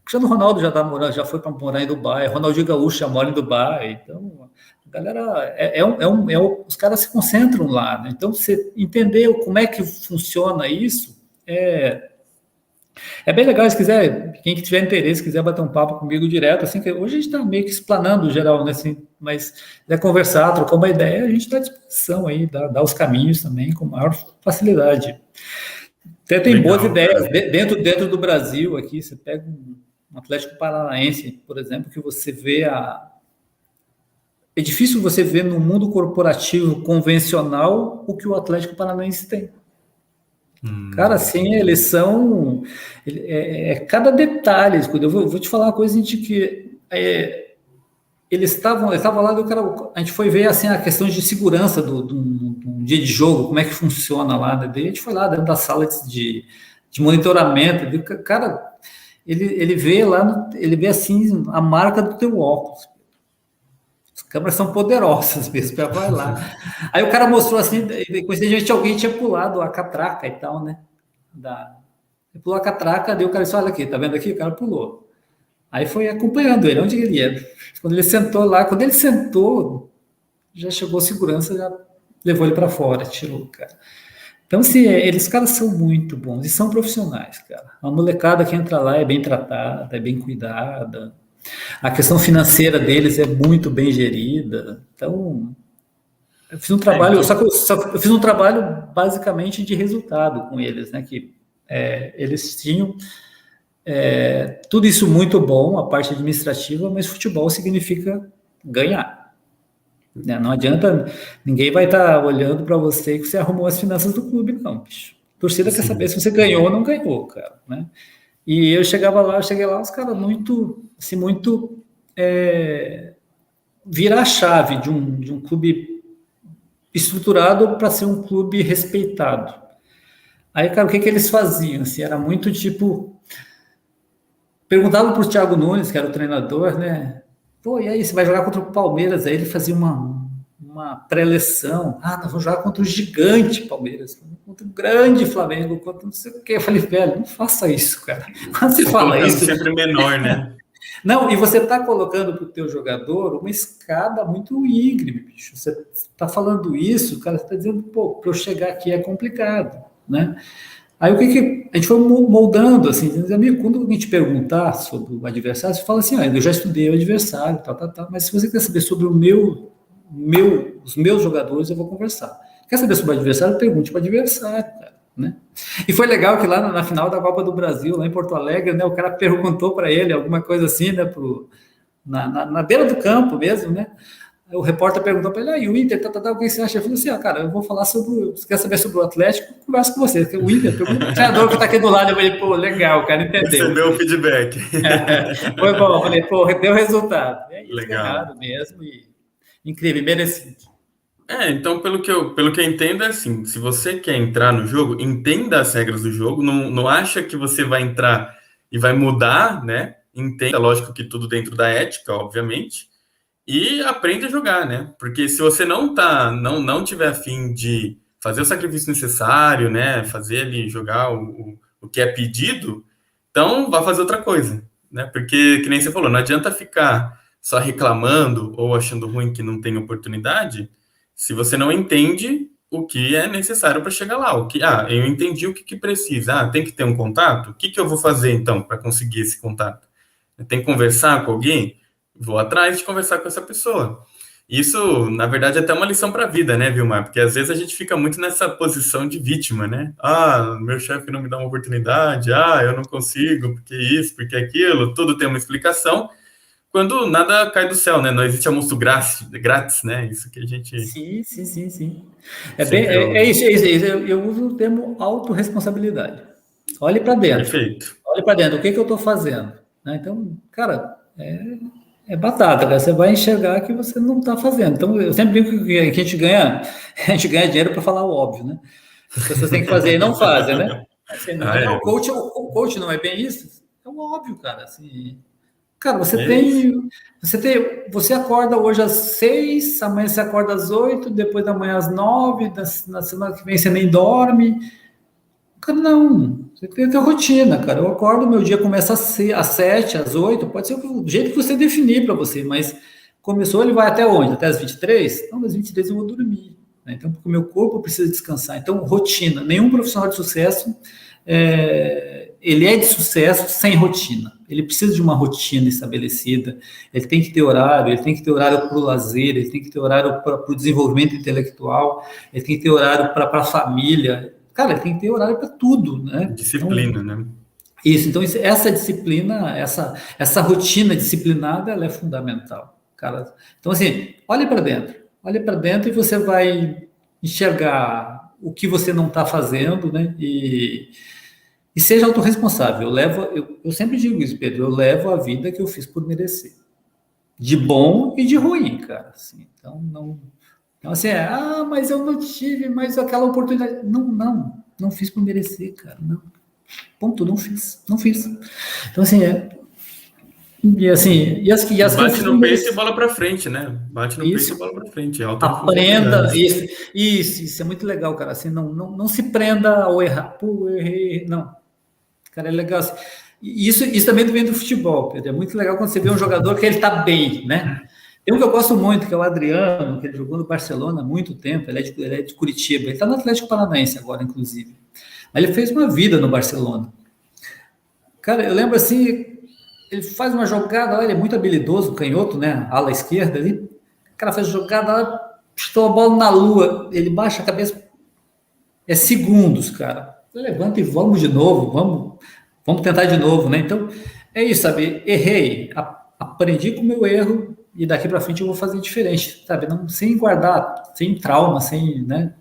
O Cristiano Ronaldo já foi para morar em Dubai. Ronaldinho Gaúcho já mora em Dubai. Então, a galera... os caras se concentram lá, né? Então, você entender como é que funciona isso é bem legal, se quiser, quem tiver interesse, quiser bater um papo comigo direto, assim, que hoje a gente está meio que explanando geral, né, assim, mas quiser conversar, trocar uma ideia, a gente está à disposição aí, dá os caminhos também com maior facilidade. Até tem legal, boas ideias, dentro do Brasil aqui, você pega um Atlético Paranaense, por exemplo, que você vê é difícil você ver no mundo corporativo convencional o que o Atlético Paranaense tem. Cara, assim, eles são... cada detalhe. Eu vou te falar uma coisa de que eles estavam lá, a gente foi ver assim, a questão de segurança do dia de jogo, como é que funciona lá. Né? Daí a gente foi lá dentro da sala de monitoramento. Cara, ele vê lá, ele vê assim a marca do teu óculos. As câmeras são poderosas mesmo, o cara vai lá. Aí o cara mostrou assim, coincidentemente alguém tinha pulado a catraca e tal, né? Ele pulou a catraca, daí o cara disse, olha aqui, tá vendo aqui? O cara pulou. Aí foi acompanhando ele, onde ele ia. Quando ele sentou, já chegou a segurança, já levou ele para fora, tirou o cara. Então, assim, os caras são muito bons e são profissionais, cara. A molecada que entra lá é bem tratada, é bem cuidada. A questão financeira deles é muito bem gerida. Então, eu fiz um trabalho, só que eu fiz um trabalho basicamente de resultado com eles, né? Que eles tinham tudo isso muito bom, a parte administrativa, mas futebol significa ganhar. Né? Não adianta, ninguém vai estar olhando para você que você arrumou as finanças do clube, não, bicho. A torcida quer saber Sim. se você ganhou ou não ganhou, cara, né? E eu cheguei lá, os caras muito, assim, muito virar a chave de um clube estruturado para ser um clube respeitado. Aí, cara, o que eles faziam? Assim, era muito tipo, perguntava para o Thiago Nunes, que era o treinador, né? Pô, e aí, você vai jogar contra o Palmeiras? Aí ele fazia uma pré-eleção. Ah, nós vamos jogar contra o gigante Palmeiras, contra o grande Flamengo, contra não sei o quê. Eu falei, velho, não faça isso, cara. Quando você Tô fala colocando isso. sempre menor, né? Não, e você está colocando para o teu jogador uma escada muito íngreme, bicho. Você está falando isso, o cara está dizendo, pô, para eu chegar aqui é complicado, né? Aí o que a gente foi moldando, assim, dizendo, amigo, quando a gente perguntar sobre o adversário, você fala assim, ah, eu já estudei o adversário, mas se você quer saber sobre os meus jogadores, eu vou conversar. Quer saber sobre o adversário? Pergunte para o adversário, cara, né? E foi legal que lá na final da Copa do Brasil, lá em Porto Alegre, né, o cara perguntou para ele alguma coisa assim, né, na beira do campo mesmo, né? O repórter perguntou para ele, e o Inter, o que você acha? Ele falou assim, cara, eu vou falar sobre, você quer saber sobre o Atlético? Converso com você, o Inter, pergunta o treinador que está aqui do lado, eu falei, pô, legal, o cara entendeu. Recebeu o feedback. Foi bom, eu falei, pô, deu resultado. E aí eles Legal. ganharam mesmo, e incrível, merecido. Então, pelo que eu entendo, é assim, se você quer entrar no jogo, entenda as regras do jogo, não acha que você vai entrar e vai mudar, né? Entenda, lógico que tudo dentro da ética, obviamente, e aprende a jogar, né? Porque se você não tiver a fim de fazer o sacrifício necessário, né? Fazer ali, jogar o que é pedido, então vá fazer outra coisa, né? Porque, que nem você falou, não adianta ficar só reclamando ou achando ruim que não tem oportunidade, se você não entende o que é necessário para chegar lá. Eu entendi o que precisa. Tem que ter um contato? O que eu vou fazer então para conseguir esse contato? Tem que conversar com alguém? Vou atrás de conversar com essa pessoa. Isso, na verdade, é até uma lição para a vida, né, Vilmar? Porque às vezes a gente fica muito nessa posição de vítima, né? Meu chefe não me dá uma oportunidade, eu não consigo, porque isso, porque aquilo, tudo tem uma explicação, quando nada cai do céu, né? Não existe almoço grátis, né? Isso que a gente Sim. sempre É ouve. isso, é isso, é isso. Eu uso o termo autorresponsabilidade. Olhe para dentro. Perfeito. Olhe para dentro. O que eu estou fazendo? Né? Então, cara, é batata, cara. Você vai enxergar que você não está fazendo. Então, eu sempre digo que a gente ganha dinheiro para falar o óbvio, né? As pessoas têm que fazer e não fazem, né? Assim, É, o coach não é bem isso? É o óbvio, cara. Assim, cara, é isso. você acorda hoje às 6, amanhã você acorda às 8, depois da manhã às 9, na semana que vem você nem dorme. Cara, não, você tem que ter rotina, cara. Eu acordo, meu dia começa às 7, às 8, pode ser do jeito que você definir para você, mas começou, ele vai até onde? Até as 23? Não, às 23 eu vou dormir, né? Então, porque o meu corpo precisa descansar. Então, rotina. Nenhum profissional de sucesso, ele é de sucesso sem rotina. Ele precisa de uma rotina estabelecida, ele tem que ter horário, ele tem que ter horário para o lazer, ele tem que ter horário para o desenvolvimento intelectual, ele tem que ter horário para a família. Cara, ele tem que ter horário para tudo, né? Então, Disciplina, né? então essa disciplina, essa rotina disciplinada, ela é fundamental, cara. Então, assim, olhe para dentro e você vai enxergar o que você não está fazendo, né? E seja autorresponsável. Eu sempre digo isso, Pedro, eu levo a vida que eu fiz por merecer. De bom e de ruim, cara. Assim, então, então, assim, mas eu não tive mais aquela oportunidade. Não fiz por merecer, cara. Não. Ponto, não fiz. Então, assim, e assim, e as que eu Bate fiz por no peito e merecer. bola para frente, né? Bate no peito e Isso, bola para frente. aprenda, Autorresponsabilidade. isso é muito legal, cara. Assim, não se prenda ao errar. Pô, eu errei. Não, cara, é legal. Assim. Isso também vem do futebol, Pedro. É muito legal quando você vê um jogador que ele tá bem, né? Tem um que eu gosto muito, que é o Adriano, que ele jogou no Barcelona há muito tempo, ele é de Curitiba, ele está no Atlético Paranaense agora, inclusive. Mas ele fez uma vida no Barcelona. Cara, eu lembro assim, ele faz uma jogada, ele é muito habilidoso, canhoto, né? Ala esquerda ali. O cara faz jogada, chutou a bola na lua, ele baixa a cabeça, segundos, cara. Levanta e vamos de novo, vamos tentar de novo, né? Então, é isso, sabe? Errei, aprendi com o meu erro, e daqui para frente eu vou fazer diferente, sabe? Não, sem guardar, sem trauma, sem, né?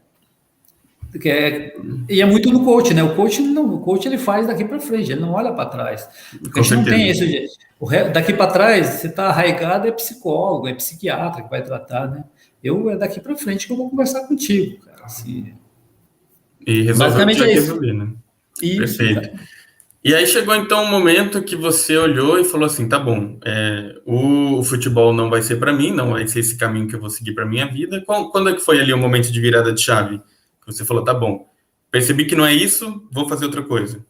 E é muito do coach, né? O coach ele faz daqui para frente, ele não olha para trás. Porque a Com gente não tem certeza. esse. Daqui para trás, você está arraigado, é psicólogo, é psiquiatra que vai tratar, né? É daqui para frente que eu vou conversar contigo, cara. Assim, E resolver o que basicamente tinha é que isso. resolver, né? Isso, Perfeito. cara. E aí chegou então um momento que você olhou e falou assim, tá bom, o futebol não vai ser para mim, não vai ser esse caminho que eu vou seguir para minha vida. Quando é que foi ali o momento de virada de chave? Que você falou, tá bom, percebi que não é isso, vou fazer outra coisa.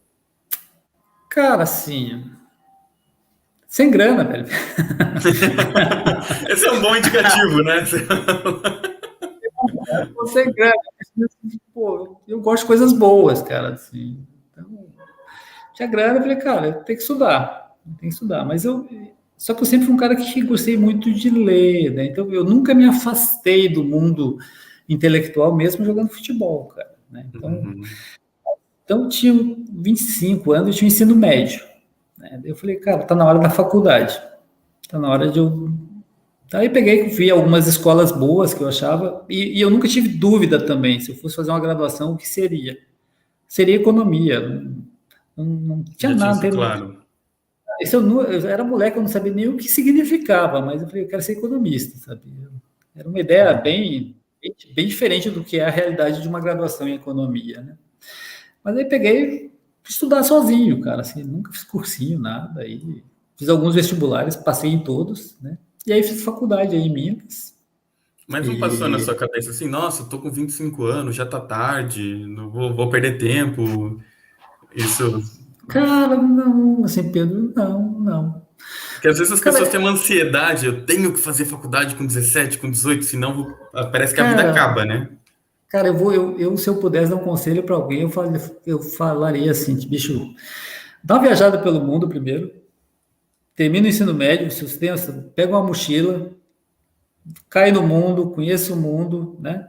Cara, assim, sem grana, velho. Esse é um bom indicativo, né? Sem grana. Pô, eu gosto de coisas boas, cara, assim. Então, tinha grana, eu falei, cara, tem que estudar, tem que estudar. Só que eu sempre fui um cara que gostei muito de ler, né? Então eu nunca me afastei do mundo intelectual mesmo jogando futebol, cara, né? Uhum. Então eu tinha 25 anos, eu tinha ensino médio, né? Eu falei, cara, tá na hora da faculdade, tá na hora de eu. Aí peguei, vi algumas escolas boas que eu achava, e eu nunca tive dúvida também, se eu fosse fazer uma graduação, o que seria? Seria economia. Não tinha Já tinha nada, isso não. claro. Eu era moleque, eu não sabia nem o que significava, mas eu falei, eu quero ser economista, sabe? Era uma ideia bem diferente do que é a realidade de uma graduação em economia, né? Mas aí peguei estudar sozinho, cara, assim, nunca fiz cursinho, nada, aí fiz alguns vestibulares, passei em todos, né? E aí fiz faculdade aí em Minas. Mas não passou na E, sua cabeça assim, nossa, tô com 25 anos, já tá tarde, não vou perder tempo. Isso. cara, não, assim, Pedro, não. Porque às vezes as pessoas têm Cara, uma ansiedade, eu tenho que fazer faculdade com 17, com 18, senão parece que a vida cara, acaba, né? Cara, se eu pudesse dar um conselho para alguém, eu falaria assim, bicho, dá uma viajada pelo mundo primeiro, termina o ensino médio, se você pega uma mochila, cai no mundo, conheça o mundo, né?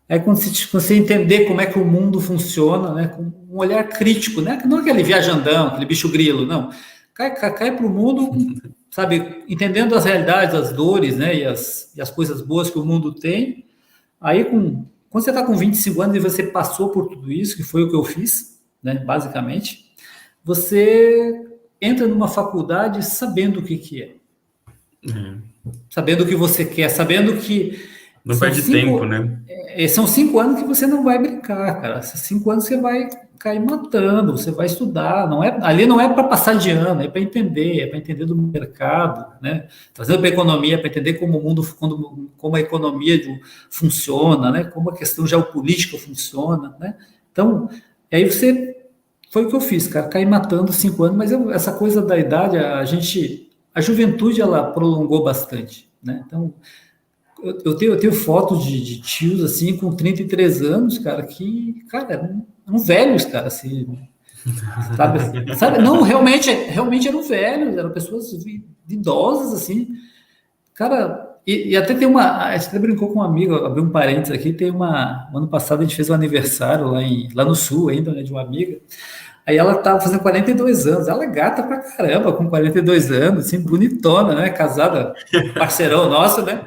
Aí quando você entender como é que o mundo funciona, né? Com um olhar crítico, né? Não aquele viajandão, aquele bicho grilo, não. Cai para o mundo, sabe, entendendo as realidades, as dores, né? E as coisas boas que o mundo tem. Aí, quando você está com 25 anos e você passou por tudo isso, que foi o que eu fiz, né, basicamente, você entra numa faculdade sabendo o que, que é, É. sabendo o que você quer, sabendo que Não são perde tempo, cinco, né? são 5 anos que você não vai brincar, cara. Esses 5 anos você vai cair matando, você vai estudar. Ali não é para passar de ano, é para entender do mercado, né? Trazendo para a economia, para entender como o mundo, como a economia funciona, né? Como a questão geopolítica funciona, né? Então, aí foi o que eu fiz, cara, caí matando 5 anos, mas essa coisa da idade, a juventude ela prolongou bastante, né? Então, eu tenho fotos de tios, assim, com 33 anos, cara, que, cara, eram velhos, cara, assim, sabe? Não, realmente eram velhos, eram pessoas idosas, assim, cara, e até tem a gente até brincou com um amigo, abriu um parênteses aqui, ano passado a gente fez um aniversário lá no sul ainda, né, de uma amiga, aí ela tava fazendo 42 anos, ela é gata pra caramba, com 42 anos, assim, bonitona, né, casada, parceirão nosso, né,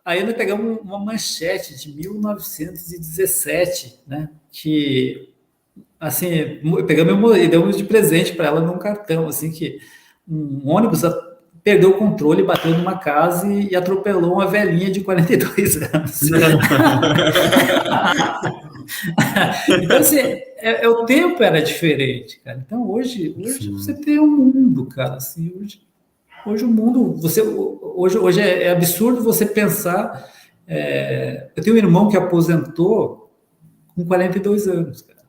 aí nós pegamos uma manchete de 1917, né? Que, assim, pegamos e demos de presente para ela num cartão, assim, que um ônibus perdeu o controle, bateu numa casa e atropelou uma velhinha de 42 anos. Então, assim, o tempo era diferente, cara. Então, hoje você Sim. tem um mundo, cara, assim, hoje o mundo, hoje é absurdo você pensar. Eu tenho um irmão que aposentou com 42 anos, cara.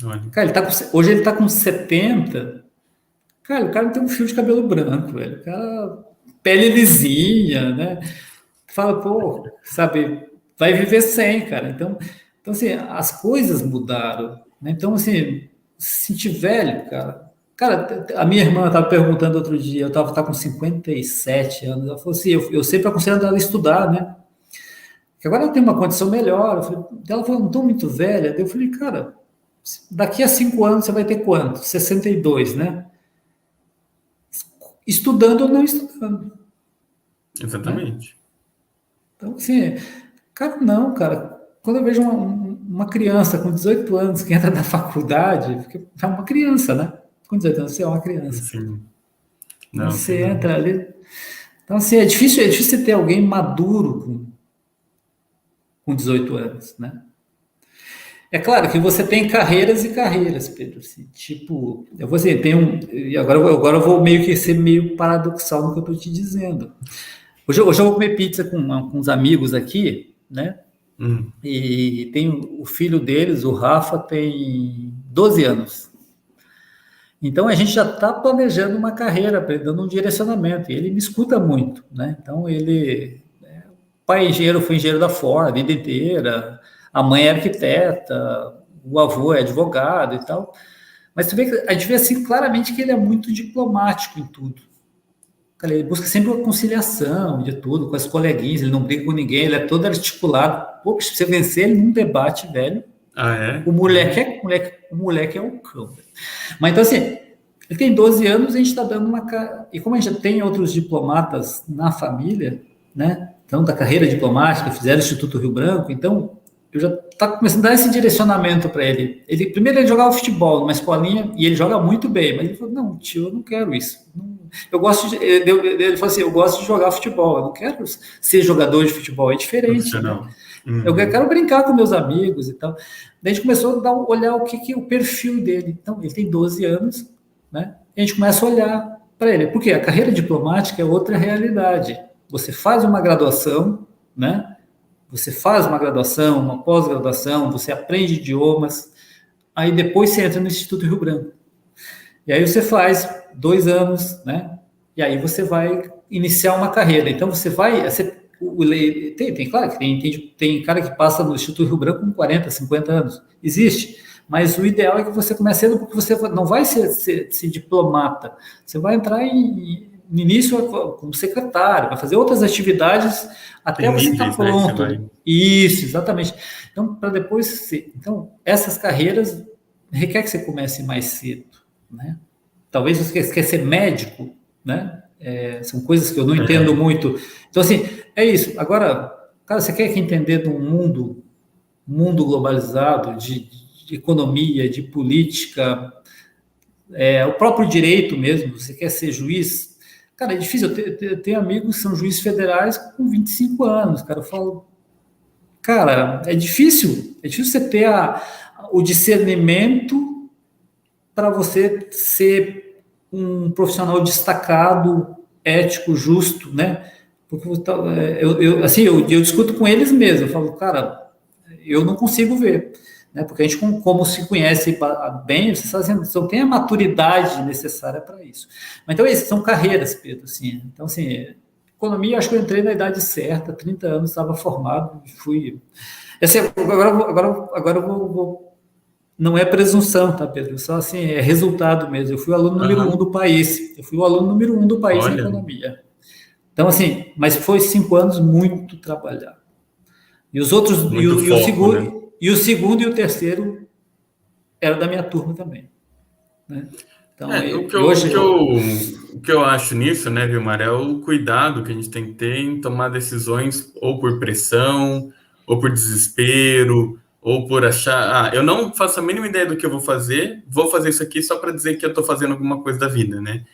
Olha. Cara, hoje ele está com 70. Cara, o cara não tem um fio de cabelo branco, velho. O cara, pele lisinha, né? Fala, pô, sabe, vai viver sem, cara. Então assim, as coisas mudaram, né? Então, assim, se sentir velho, cara, a minha irmã estava perguntando outro dia, tá com 57 anos, ela falou assim, eu sempre aconselho ela a estudar, né? Porque agora ela tem uma condição melhor. Ela falou, não estou muito velha. Eu falei, cara, daqui a 5 anos você vai ter quanto? 62, né? Estudando ou não estudando. né? Exatamente. Então, assim, cara, não, cara. Quando eu vejo uma criança com 18 anos que entra na faculdade, porque é uma criança, né? Com 18 anos você é uma criança. Assim, Então não, sem você dúvida. entra ali. Então, assim, é difícil você ter alguém maduro com 18 anos, né? É claro que você tem carreiras e carreiras, Pedro. Assim, tipo, eu vou dizer, tem um. E agora eu vou meio que ser meio paradoxal no que eu estou te dizendo. Hoje eu vou comer pizza com uns amigos aqui, né? Hum. E tem o filho deles, o Rafa, tem 12 anos. Então a gente já está planejando uma carreira para ele, dando um direcionamento. E ele me escuta muito, né? Então o pai é engenheiro, foi engenheiro da Ford a vida inteira, a mãe é arquiteta, o avô é advogado e tal. Mas a gente vê assim claramente que ele é muito diplomático em tudo. Cara, ele busca sempre uma conciliação de tudo, com as coleguinhas, ele não briga com ninguém, ele é todo articulado. Pô, se você vencer ele num debate, velho, Ah, é? o moleque é um cão. Mas então, assim, ele tem 12 anos, a gente está dando uma. E como a gente já tem outros diplomatas na família, né? Então, da carreira diplomática, fizeram o Instituto Rio Branco, então eu já está começando a dar esse direcionamento para ele. Primeiro, ele jogava futebol numa escolinha e ele joga muito bem, mas ele falou: não, tio, eu não quero isso. Eu gosto de. Ele falou assim: eu gosto de jogar futebol, eu não quero ser jogador de futebol, é diferente, né? Profissional. Eu Uhum. quero brincar com meus amigos e tal. Daí a gente começou olhar o que o perfil dele. Então, ele tem 12 anos, né? E a gente começa a olhar para ele. Porque a carreira diplomática é outra realidade. Você faz uma graduação, né? Você faz uma graduação, uma pós-graduação, você aprende idiomas, aí depois você entra no Instituto Rio Branco. E aí você faz 2 anos, né? E aí você vai iniciar uma carreira. Então você vai. Claro que tem cara que passa no Instituto Rio Branco com 40, 50 anos. Existe. Mas o ideal é que você comece cedo, porque você não vai ser diplomata. Você vai entrar no início como secretário, vai fazer outras atividades até Tem você estar níveis, né, que você vai. pronto. Isso, exatamente. Então, para depois. Então, essas carreiras requer que você comece mais cedo, né? Talvez você quer ser médico, né? São coisas que eu não entendo É, muito. Então, assim, é isso. Agora, cara, você quer que entender de um mundo globalizado, de economia, de política, o próprio direito mesmo, você quer ser juiz? Cara, é difícil. Eu tenho amigos que são juízes federais com 25 anos, cara. Eu falo, cara, é difícil você ter o discernimento para você ser um profissional destacado, ético, justo, né? Porque assim, eu discuto com eles mesmo, eu falo, cara, eu não consigo ver, né? Porque a gente, como se conhece bem, você não tem a maturidade necessária para isso. Mas então, essas são carreiras, Pedro, assim. Então, assim, economia, acho que eu entrei na idade certa, 30 anos, estava formado, fui. Assim, agora eu vou não é presunção, tá, Pedro? Só assim, é resultado mesmo. Eu fui o aluno número um aham. do país. Eu fui o aluno número um do país em Olha, economia. Então, assim, mas foi 5 anos muito trabalhar. E os outros, muito foco, né? e o segundo e o terceiro era da minha turma também, né? Então, É, e hoje, o que eu acho nisso, né, Vilmar, é o cuidado que a gente tem que ter em tomar decisões ou por pressão, ou por desespero, ou por achar, eu não faço a mínima ideia do que eu vou fazer isso aqui só para dizer que eu estou fazendo alguma coisa da vida, né?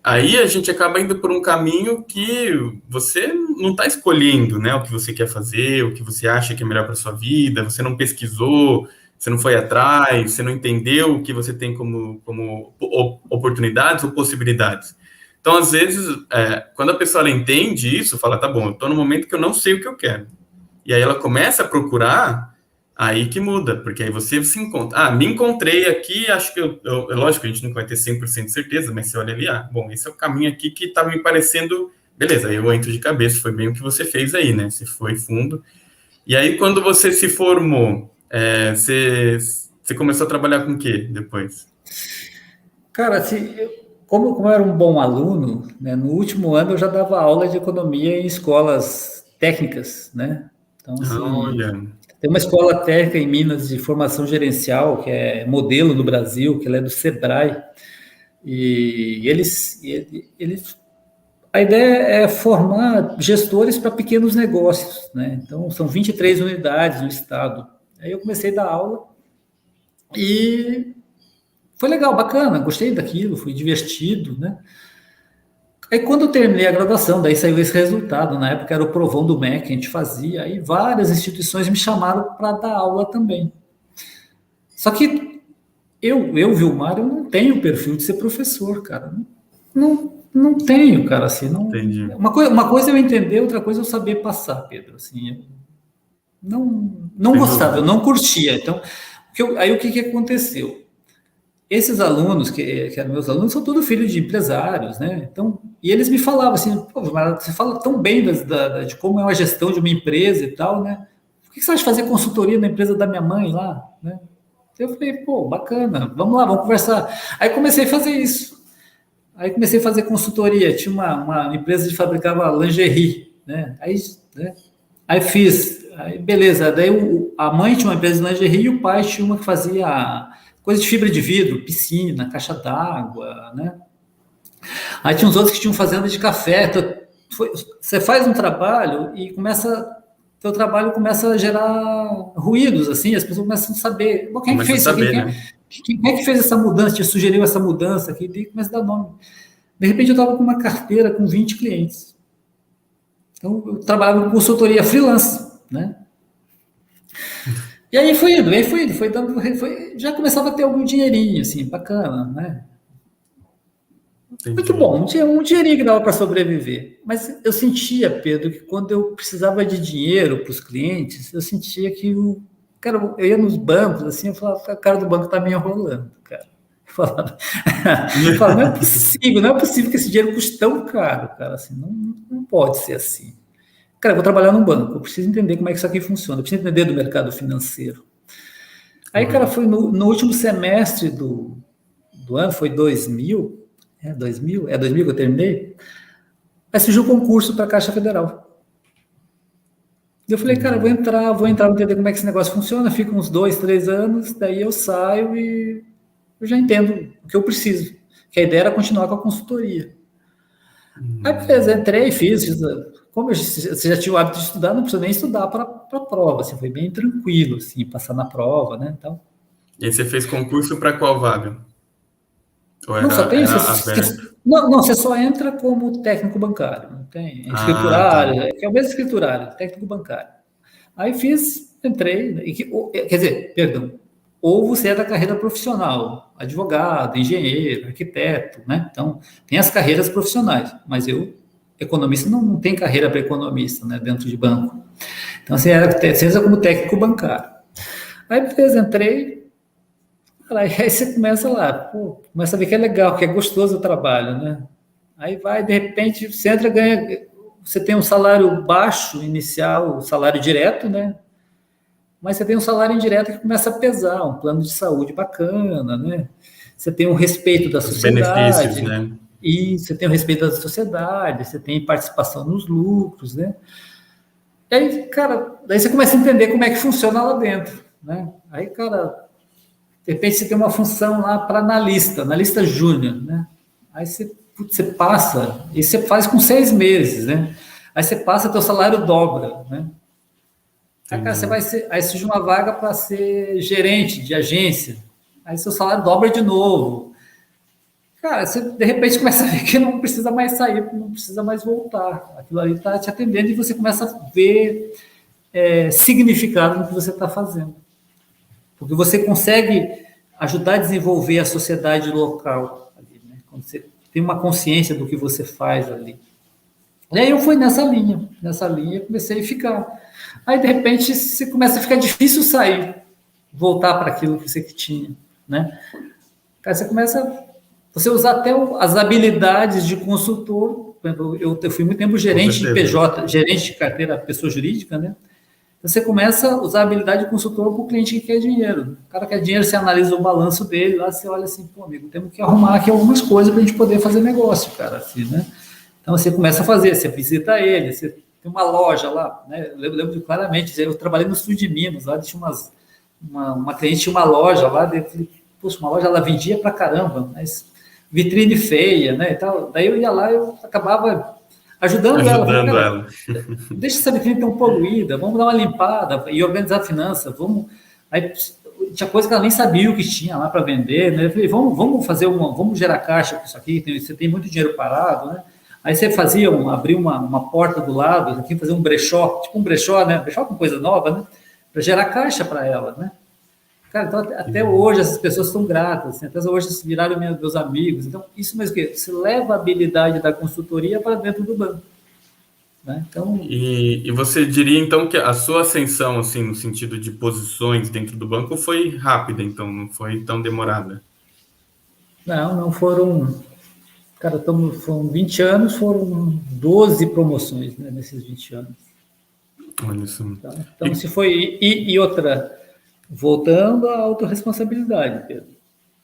Aí a gente acaba indo por um caminho que você não está escolhendo, né, o que você quer fazer, o que você acha que é melhor para sua vida, você não pesquisou, você não foi atrás, você não entendeu o que você tem como oportunidades ou possibilidades. Então, às vezes, quando a pessoa ela entende isso, fala, tá bom, eu estou no momento que eu não sei o que eu quero. E aí ela começa a procurar, aí que muda, porque aí você se encontra. Me encontrei aqui, acho que lógico, a gente não vai ter 100% de certeza, mas você olha ali, bom, esse é o caminho aqui que está me parecendo, beleza, aí eu entro de cabeça, foi bem o que você fez aí, né? Você foi fundo. E aí, quando você se formou, você começou a trabalhar com o quê depois? cara, assim, como eu era um bom aluno, né, no último ano eu já dava aula de economia em escolas técnicas, né? Então, assim, Olha, tem uma escola técnica em Minas de formação gerencial, que é modelo no Brasil, que ela é do Sebrae, e eles A ideia é formar gestores para pequenos negócios, né? Então, são 23 unidades no estado. Aí eu comecei a dar aula e foi legal, bacana, gostei daquilo, foi divertido, né? Aí quando eu terminei a graduação, daí saiu esse resultado, na época era o provão do MEC que a gente fazia, aí várias instituições me chamaram para dar aula também. Só que Vilmar, eu não tenho perfil de ser professor, cara. Não tenho, cara, assim, não. Entendi. Uma coisa é eu entender, outra coisa é eu saber passar, Pedro, assim, eu não Sem gostava, eu dúvida. não curtia. Então, aí o que aconteceu? Esses alunos, que eram meus alunos, são todos filhos de empresários, né? Então, e eles me falavam assim, pô, mas você fala tão bem de como é uma gestão de uma empresa e tal, né? Por que você acha fazer consultoria na empresa da minha mãe lá, né? Eu falei, pô, bacana, vamos lá, vamos conversar. Aí comecei a fazer isso. Aí comecei a fazer consultoria. Tinha uma empresa que fabricava lingerie, né? Aí fiz, aí beleza. Daí a mãe tinha uma empresa de lingerie e o pai tinha uma que fazia coisa de fibra de vidro, piscina, caixa d'água, né? Aí tinha uns outros que tinham fazenda de café. Então, você faz um trabalho e teu trabalho começa a gerar ruídos, assim, as pessoas começam a saber, bom, quem é que Começa a fez isso aqui? saber, né? Quem é que fez essa mudança, te sugeriu essa mudança aqui? E começa a dar nome. De repente eu estava com uma carteira com 20 clientes. Então eu trabalhava com consultoria freelance, né? E aí foi indo, já começava a ter algum dinheirinho, assim, bacana, né? Muito Entendi. bom, tinha um dinheirinho que dava para sobreviver. Mas eu sentia, Pedro, que quando eu precisava de dinheiro para os clientes, eu sentia que cara, eu ia nos bancos, assim, eu falava, a cara do banco está me enrolando, cara. Eu falava, não é possível que esse dinheiro custe tão caro, cara, assim, não pode ser assim. Cara, eu vou trabalhar num banco, eu preciso entender como é que isso aqui funciona, eu preciso entender do mercado financeiro. Aí, cara, foi no último semestre do ano, foi 2000, 2000 que eu terminei, aí surgiu um concurso para a Caixa Federal. Eu falei, cara, vou entrar, vou entender como é que esse negócio funciona, fico uns 2, 3 anos, daí eu saio e eu já entendo o que eu preciso. Que a ideia era continuar com a consultoria. Aí, beleza, entrei, fiz. Como você já tinha o hábito de estudar, não precisa nem estudar para a prova. Assim, foi bem tranquilo, assim, passar na prova, né? Então, E aí você fez concurso para qual vaga? Ou não, só tem. era aberto? Não, você só entra como técnico bancário. Não tem Ah, tá. escriturário, que é o mesmo escriturário, técnico bancário. Aí fiz, entrei, né, quer dizer, perdão, ou você é da carreira profissional, advogado, engenheiro, arquiteto, né? Então, tem as carreiras profissionais, mas economista, não tem carreira para economista, né, dentro de banco. Então, você entra como técnico bancário. Aí, beleza, entrei, aí você começa lá, pô, começa a ver que é legal, que é gostoso o trabalho, né? Aí vai, de repente, você entra, ganha, você tem um salário baixo inicial, salário direto, né? Mas você tem um salário indireto que começa a pesar, um plano de saúde bacana, né? Você tem um respeito da Os benefícios, sociedade, né? e você tem o respeito da sociedade, você tem participação nos lucros, né? E aí, cara, daí você começa a entender como é que funciona lá dentro, né? Aí, cara, de repente você tem uma função lá para analista júnior, né? Aí você passa, e você faz com 6 meses, né? Aí você passa, teu salário dobra, né? Aí, cara, aí surge uma vaga para ser gerente de agência, aí seu salário dobra de novo. Cara, você de repente começa a ver que não precisa mais sair, não precisa mais voltar. Aquilo ali está te atendendo e você começa a ver significado no que você está fazendo. Porque você consegue ajudar a desenvolver a sociedade local ali, né? Quando você tem uma consciência do que você faz ali. E aí eu fui nessa linha comecei a ficar. Aí de repente você começa a ficar difícil sair, voltar para aquilo que você tinha, né? Aí você usar até as habilidades de consultor. Eu fui muito tempo Com gerente de certeza. PJ, gerente de carteira pessoa jurídica, né? Você começa a usar a habilidade de consultor para o cliente que quer dinheiro. O cara quer dinheiro, você analisa o balanço dele, lá você olha assim, pô, amigo, temos que arrumar aqui algumas coisas para a gente poder fazer negócio, cara, assim, né? Então você começa a fazer, você visita ele, você tem uma loja lá, né? Eu lembro claramente, eu trabalhei no sul de Minas, lá tinha uma cliente tinha uma loja lá, poxa, uma loja ela vendia pra caramba, mas vitrine feia, né? E tal. Daí eu ia lá, eu acabava ajudando ela. Falei, Ajudando cara, ela. deixa essa vitrine tão poluída, vamos dar uma limpada e organizar a finança, vamos. Aí tinha coisa que ela nem sabia o que tinha lá para vender, né? Eu falei, vamos gerar caixa com isso aqui, você tem muito dinheiro parado, né? Aí você abria uma porta do lado, aqui fazer um brechó, tipo um brechó, né? Brechó com coisa nova, né? Para gerar caixa para ela, né? Cara, então até hoje essas pessoas estão gratas, assim, até hoje viraram meus amigos. Então, isso mesmo que você leva a habilidade da consultoria para dentro do banco. Né? Então, E você diria, então, que a sua ascensão, assim, no sentido de posições dentro do banco foi rápida, então, não foi tão demorada? não foram. Cara, foram 20 anos, foram 12 promoções, né, nesses 20 anos. Olha só. Então se foi. E outra, voltando à autorresponsabilidade, Pedro.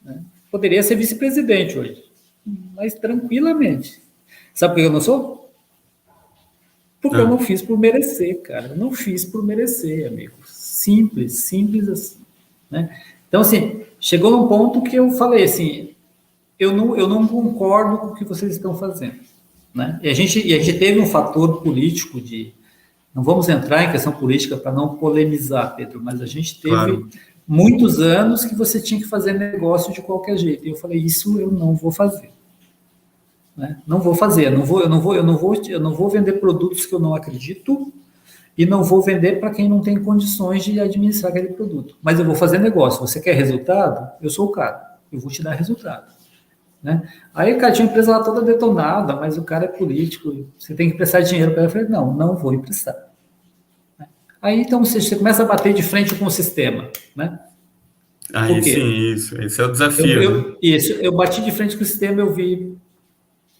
Né? Poderia ser vice-presidente hoje, mas tranquilamente. Sabe por que eu não sou? Porque eu não fiz por merecer, cara. Eu não fiz por merecer, amigo. Simples, simples assim. Né? Então, assim, chegou num ponto que eu falei assim, eu não concordo com o que vocês estão fazendo. Né? E a gente teve um fator político de... Não vamos entrar em questão política para não polemizar, Pedro, mas a gente teve Claro. muitos anos que você tinha que fazer negócio de qualquer jeito. E eu falei, isso eu não vou fazer. Né? Não vou fazer, eu não vou vender produtos que eu não acredito e não vou vender para quem não tem condições de administrar aquele produto. Mas eu vou fazer negócio. Você quer resultado? Eu sou o cara. Eu vou te dar resultado. Né? Aí, cara, tinha uma empresa lá toda detonada, mas o cara é político, você tem que prestar dinheiro para ele. Eu falei, não vou emprestar. Aí, então, você começa a bater de frente com o sistema, né? Aí sim, isso. Esse é o desafio, né? Eu bati de frente com o sistema, eu vi,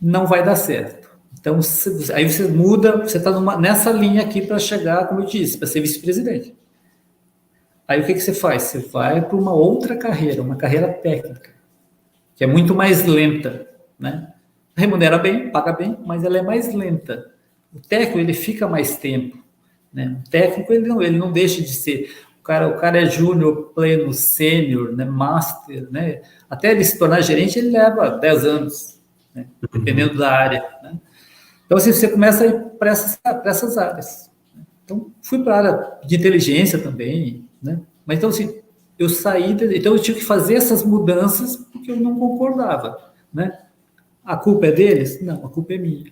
não vai dar certo. Então, aí você muda, você está nessa linha aqui para chegar, como eu disse, para ser vice-presidente. Aí o que você faz? Você vai para uma outra carreira, uma carreira técnica, que é muito mais lenta, né? Remunera bem, paga bem, mas ela é mais lenta. O técnico, ele fica mais tempo, né? O técnico, ele não deixa de ser... O cara é júnior, pleno, sênior, né? Master, né? Até ele se tornar gerente, ele leva 10 anos, né? Dependendo da área, né? Então, assim, você começa a ir para essas áreas. Então, fui para a área de inteligência também, né? Mas, então, assim, eu saí... Então, eu tive que fazer essas mudanças porque eu não concordava, né? A culpa é deles? Não, a culpa é minha.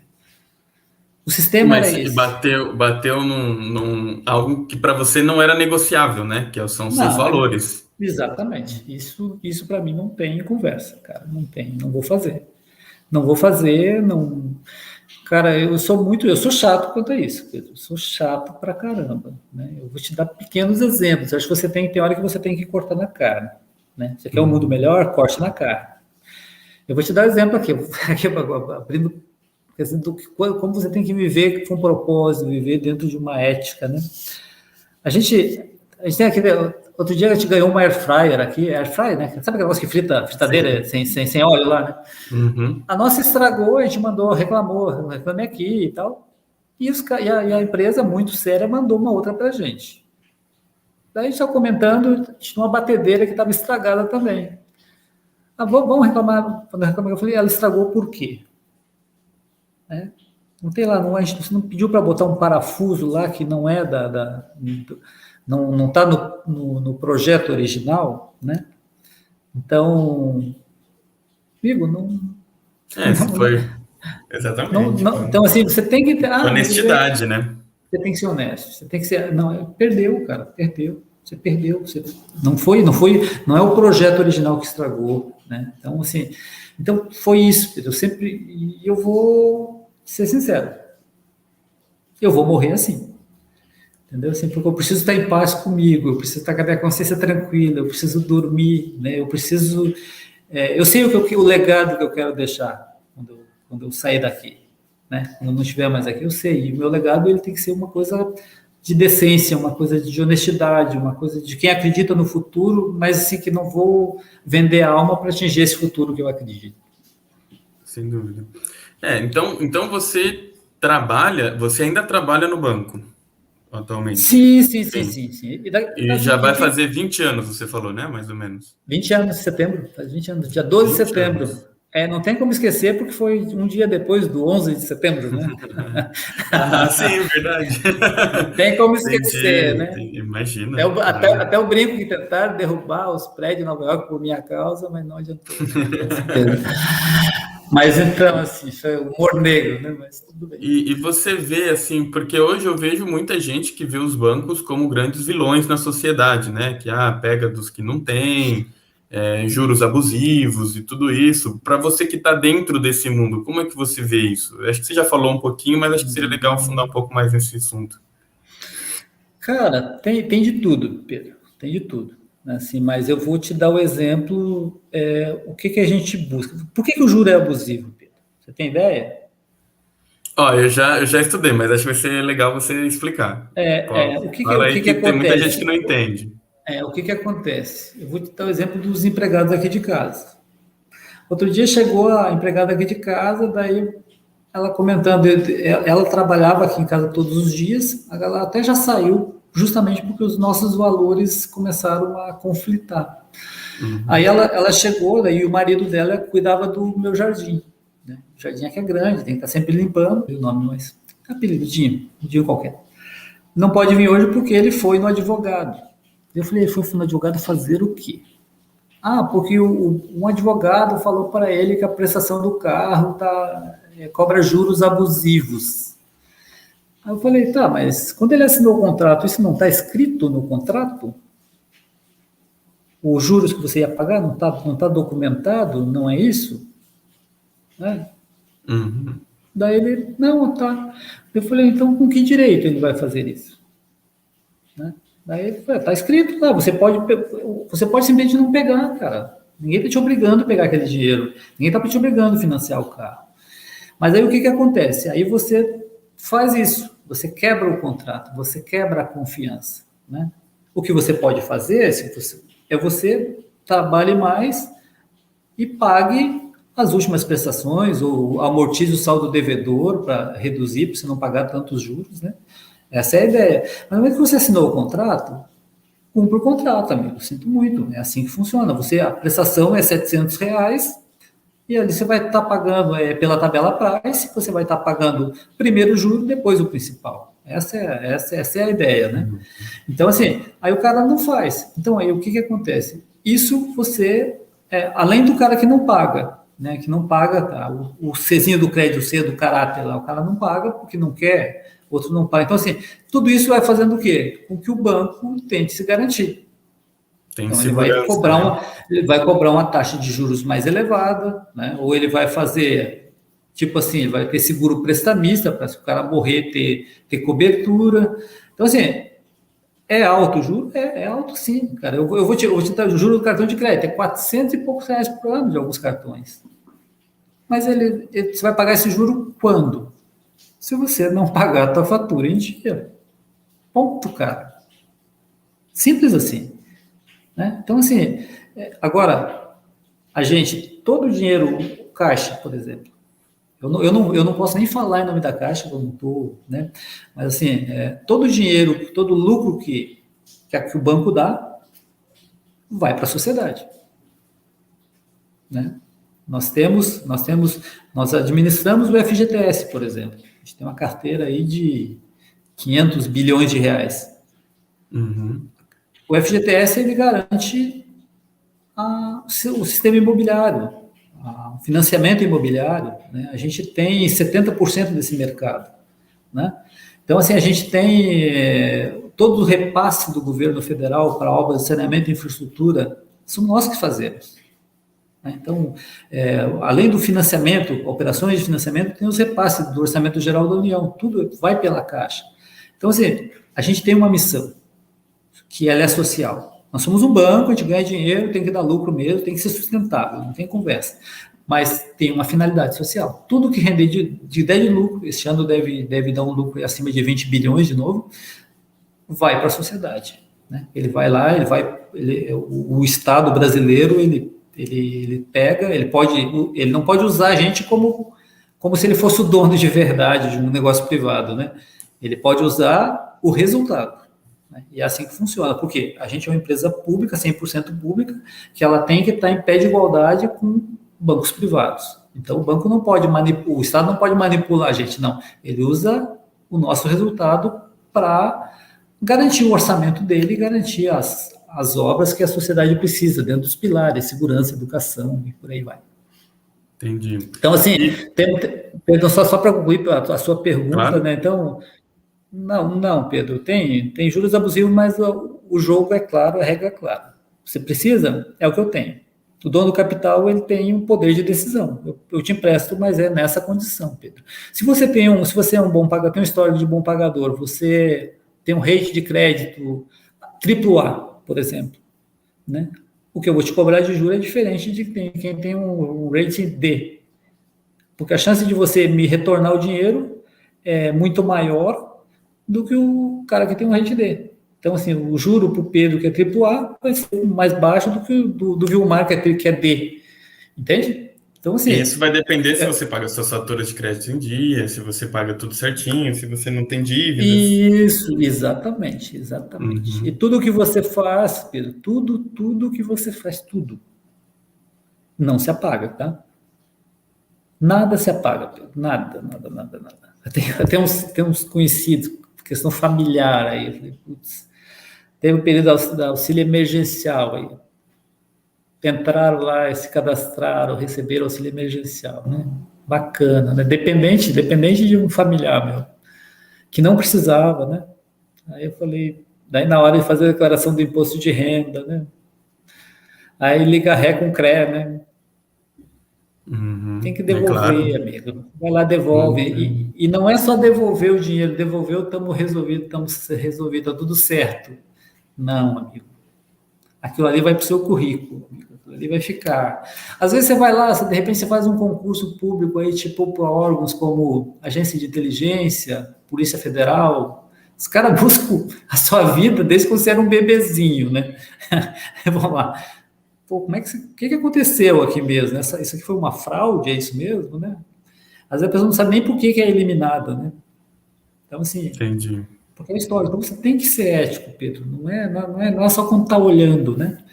O sistema era Mas esse. bateu num algo que para você não era negociável, né? Que são os seus Não, valores. exatamente. Isso para mim não tem conversa, cara. Não tem, não vou fazer. Não vou fazer, não. Cara, eu sou chato quanto a isso, Pedro. Eu sou chato pra caramba, né? Eu vou te dar pequenos exemplos. Acho que tem hora que você tem que cortar na carne, né? Você quer um mundo melhor? Corte na carne. Eu vou te dar um exemplo aqui abrindo como você tem que viver com propósito, viver dentro de uma ética, né? A gente tem aquele... Outro dia a gente ganhou uma air fryer aqui, air fryer, né? Sabe aquele negócio que fritadeira sem óleo lá, né? Uhum. A nossa estragou, a gente reclamei aqui e tal. E a empresa, muito séria, mandou uma outra pra gente. Daí a gente estava comentando, tinha uma batedeira que estava estragada também. Vamos reclamar. Quando eu reclamei, eu falei, ela estragou por quê? Né? Não tem lá, você não pediu para botar um parafuso lá que não é não está no projeto original, né? Então, amigo, não, Isso foi exatamente. então assim, você tem que ter, Honestidade, né? você tem que ser honesto, você tem que ser, perdeu, cara, perdeu, você perdeu, não é o projeto original que estragou, né? Então assim, foi isso, eu sempre, e eu vou ser sincero, eu vou morrer assim. Entendeu? Assim, porque eu preciso estar em paz comigo, eu preciso estar com a minha consciência tranquila, eu preciso dormir, né? Eu preciso... eu sei o legado que eu quero deixar quando eu sair daqui, né? Quando eu não estiver mais aqui, eu sei. E o meu legado ele tem que ser uma coisa de decência, uma coisa de honestidade, uma coisa de quem acredita no futuro, mas assim, que não vou vender a alma para atingir esse futuro que eu acredito. Sem dúvida. Então você ainda trabalha no banco atualmente? Sim. E já vai fazer 20 anos, você falou, né? Mais ou menos. 20 anos de setembro, faz 20 anos, dia 12 de setembro. Anos. Não tem como esquecer, porque foi um dia depois do 11 de setembro, né? Sim, verdade. Não tem como esquecer, Entendi, né? imagina. Até o brinco que tentaram derrubar os prédios de Nova York por minha causa, mas não adiantou, né? Tenho certeza. Mas então, assim, foi humor negro, né? Mas tudo bem. E você vê, assim, porque hoje eu vejo muita gente que vê os bancos como grandes vilões na sociedade, né? Que pega dos que não têm, juros abusivos e tudo isso. Para você que está dentro desse mundo, como é que você vê isso? Eu acho que você já falou um pouquinho, mas acho que seria legal afundar um pouco mais nesse assunto. Cara, tem de tudo, Pedro, tem de tudo. Assim, mas eu vou te dar o exemplo, o que a gente busca. Por que o juro é abusivo, Pedro? Você tem ideia? Ó, eu já estudei, mas acho que vai ser legal você explicar. O Fala que aí que que tem muita gente acontece? que não entende. O que que acontece? Eu vou te dar o exemplo dos empregados aqui de casa. Outro dia chegou a empregada aqui de casa, daí ela comentando, ela trabalhava aqui em casa todos os dias, ela até já saiu, justamente porque os nossos valores começaram a conflitar. Aí Uhum. ela chegou, daí o marido dela cuidava do meu jardim. Né? O jardim aqui é grande, tem que estar sempre limpando, o nome, mas apelido, um dia qualquer. Não pode vir hoje porque ele foi no advogado. Eu falei, ele foi no advogado fazer o quê? Porque um advogado falou para ele que a prestação do carro cobra juros abusivos. Aí eu falei, tá, mas quando ele assinou o contrato, isso não está escrito no contrato? Os juros que você ia pagar não tá documentado? Não é isso? Né? Uhum. Daí ele, não, tá. Eu falei, então com que direito ele vai fazer isso? Né? Daí ele falou, tá escrito lá, você pode simplesmente não pegar, cara. Ninguém está te obrigando a pegar aquele dinheiro. Ninguém está te obrigando a financiar o carro. Mas aí o que acontece? Aí você faz isso, você quebra o contrato, você quebra a confiança. Né? O que você pode fazer é você trabalhe mais e pague as últimas prestações ou amortize o saldo devedor para reduzir, para você não pagar tantos juros. Né? Essa é a ideia. Mas no momento que você assinou o contrato, cumpre o contrato, amigo. Sinto muito. É assim que funciona. A prestação é R$ 700 e ali você vai estar pagando pela tabela price, você vai estar pagando primeiro o juro, depois o principal. Essa é a ideia, né? Então, assim, aí o cara não faz. Então, aí o que acontece? Isso além do cara que não paga, né? Que não paga, tá? O Czinho do crédito, o C do caráter lá, o cara não paga porque não quer, outro não paga. Então, assim, tudo isso vai fazendo o quê? Com que o banco tente se garantir. Tem Então, segurança, ele vai cobrar uma taxa de juros mais elevada, né? Ou ele vai fazer, tipo assim, ele vai ter seguro prestamista, para se o cara morrer ter cobertura. Então, assim, é alto o juro? É alto sim, cara. Eu vou te dar o juro do cartão de crédito, é 400 e poucos reais por ano de alguns cartões. Mas você vai pagar esse juro quando? Se você não pagar a tua fatura em dia. Ponto, cara. Simples assim. Né? Então, assim, agora, todo o dinheiro, caixa, por exemplo, eu não posso nem falar em nome da caixa, eu não estou, né? Mas, assim, todo o dinheiro, todo o lucro que o banco dá, vai para a sociedade. Né? Nós administramos o FGTS, por exemplo. A gente tem uma carteira aí de 500 bilhões de reais. Uhum. O FGTS, ele garante o sistema imobiliário, o financiamento imobiliário. Né? A gente tem 70% desse mercado. Né? Então, assim, a gente tem todo o repasse do governo federal para obras de saneamento e infraestrutura, somos nós que fazemos. Né? Então, além do financiamento, operações de financiamento, tem os repasses do Orçamento Geral da União, tudo vai pela Caixa. Então, assim, a gente tem uma missão, que ela é social. Nós somos um banco, a gente ganha dinheiro, tem que dar lucro mesmo, tem que ser sustentável, não tem conversa. Mas tem uma finalidade social. Tudo que render de ideia de lucro, este ano deve dar um lucro acima de 20 bilhões de novo, vai para a sociedade. Né? Ele vai lá, o Estado brasileiro, ele pega, ele não pode usar a gente como se ele fosse o dono de verdade de um negócio privado. Né? Ele pode usar o resultado. E é assim que funciona, porque a gente é uma empresa pública, 100% pública, que ela tem que estar em pé de igualdade com bancos privados. Então, o banco não pode manipular, o Estado não pode manipular a gente, não. Ele usa o nosso resultado para garantir o orçamento dele e garantir as obras que a sociedade precisa, dentro dos pilares, segurança, educação e por aí vai. Entendi. Então, assim, Pedro, só para concluir a sua pergunta, Claro. né? Então, não, Pedro, tem juros abusivos, mas o jogo é claro, a regra é clara. Você precisa? É o que eu tenho. O dono do capital, ele tem um poder de decisão. Eu te empresto, mas é nessa condição, Pedro. Se você é um bom pagador, tem um histórico de bom pagador, você tem um rate de crédito AAA, por exemplo, né? O que eu vou te cobrar de juros é diferente de quem tem um rating D. Porque a chance de você me retornar o dinheiro é muito maior do que o cara que tem um rating D. Então, assim, o juro para o Pedro, que é AAA, vai ser mais baixo do que do Vilmar, que é D. Entende? Então, assim... Isso vai depender se você paga suas faturas de crédito em dia, se você paga tudo certinho, se você não tem dívidas. Isso, exatamente. E tudo que você faz, Pedro, tudo que você faz, tudo, não se apaga, tá? Nada se apaga, Pedro. Nada. Tem uns conhecidos, questão familiar aí. Eu falei, putz, teve um período da auxílio emergencial aí. Entraram lá, se cadastraram, receberam auxílio emergencial, né? Bacana, né? Dependente de um familiar meu, que não precisava, né? Aí eu falei, daí na hora de fazer a declaração do imposto de renda, né? Aí liga ré com CRE, né? Tem que devolver, claro. amigo. Vai lá, devolve. E não é só devolver o dinheiro, devolveu, estamos resolvido, tá tudo certo. Não, amigo. Aquilo ali vai para o seu currículo, amigo. Aquilo ali vai ficar. Às vezes você vai lá, de repente você faz um concurso público aí, tipo para órgãos como Agência de Inteligência, Polícia Federal. Os caras buscam a sua vida desde que você era um bebezinho, né? Vamos lá. Pô, o que aconteceu aqui mesmo? Isso aqui foi uma fraude, é isso mesmo, né? Às vezes a pessoa não sabe nem por que é eliminada, né? Então, assim, Entendi. porque é história. Então, você tem que ser ético, Pedro. Não é só quando está olhando, né?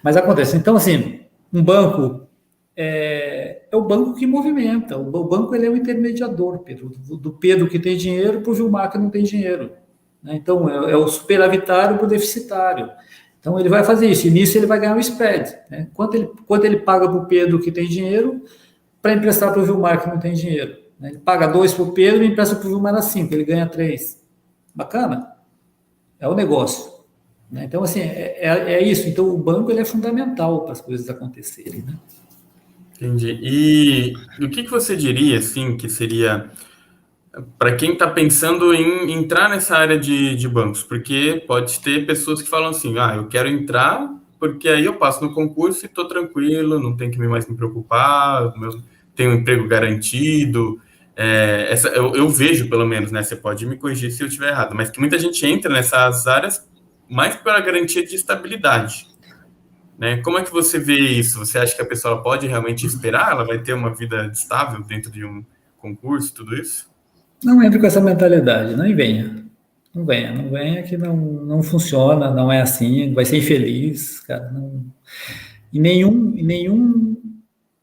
Mas acontece. Então, assim, um banco é o banco que movimenta. O banco, ele é o intermediador, Pedro. Do Pedro que tem dinheiro para o Vilmar que não tem dinheiro, né? Então, é o superavitário para o deficitário. Então, ele vai fazer isso, e nisso ele vai ganhar um spread, né? Quanto ele paga para o Pedro que tem dinheiro para emprestar para o Vilmar que não tem dinheiro, né? Ele paga 2 para o Pedro e empresta para o Vilmar a 5, ele ganha 3. Bacana? É o negócio, né? Então, assim, é isso. Então, o banco, ele é fundamental para as coisas acontecerem, né? Entendi. E o que você diria, assim, que seria... para quem está pensando em entrar nessa área de bancos, porque pode ter pessoas que falam assim, eu quero entrar porque aí eu passo no concurso e estou tranquilo, não tenho que mais me preocupar, tenho um emprego garantido. Eu vejo, pelo menos, né? Você pode me corrigir se eu estiver errado, mas que muita gente entra nessas áreas mais pela garantia de estabilidade, né? Como é que você vê isso? Você acha que a pessoa pode realmente esperar? Ela vai ter uma vida estável dentro de um concurso, tudo isso? Não entre com essa mentalidade, não venha. Não venha que não funciona, não é assim, vai ser infeliz, cara. Não. E nenhum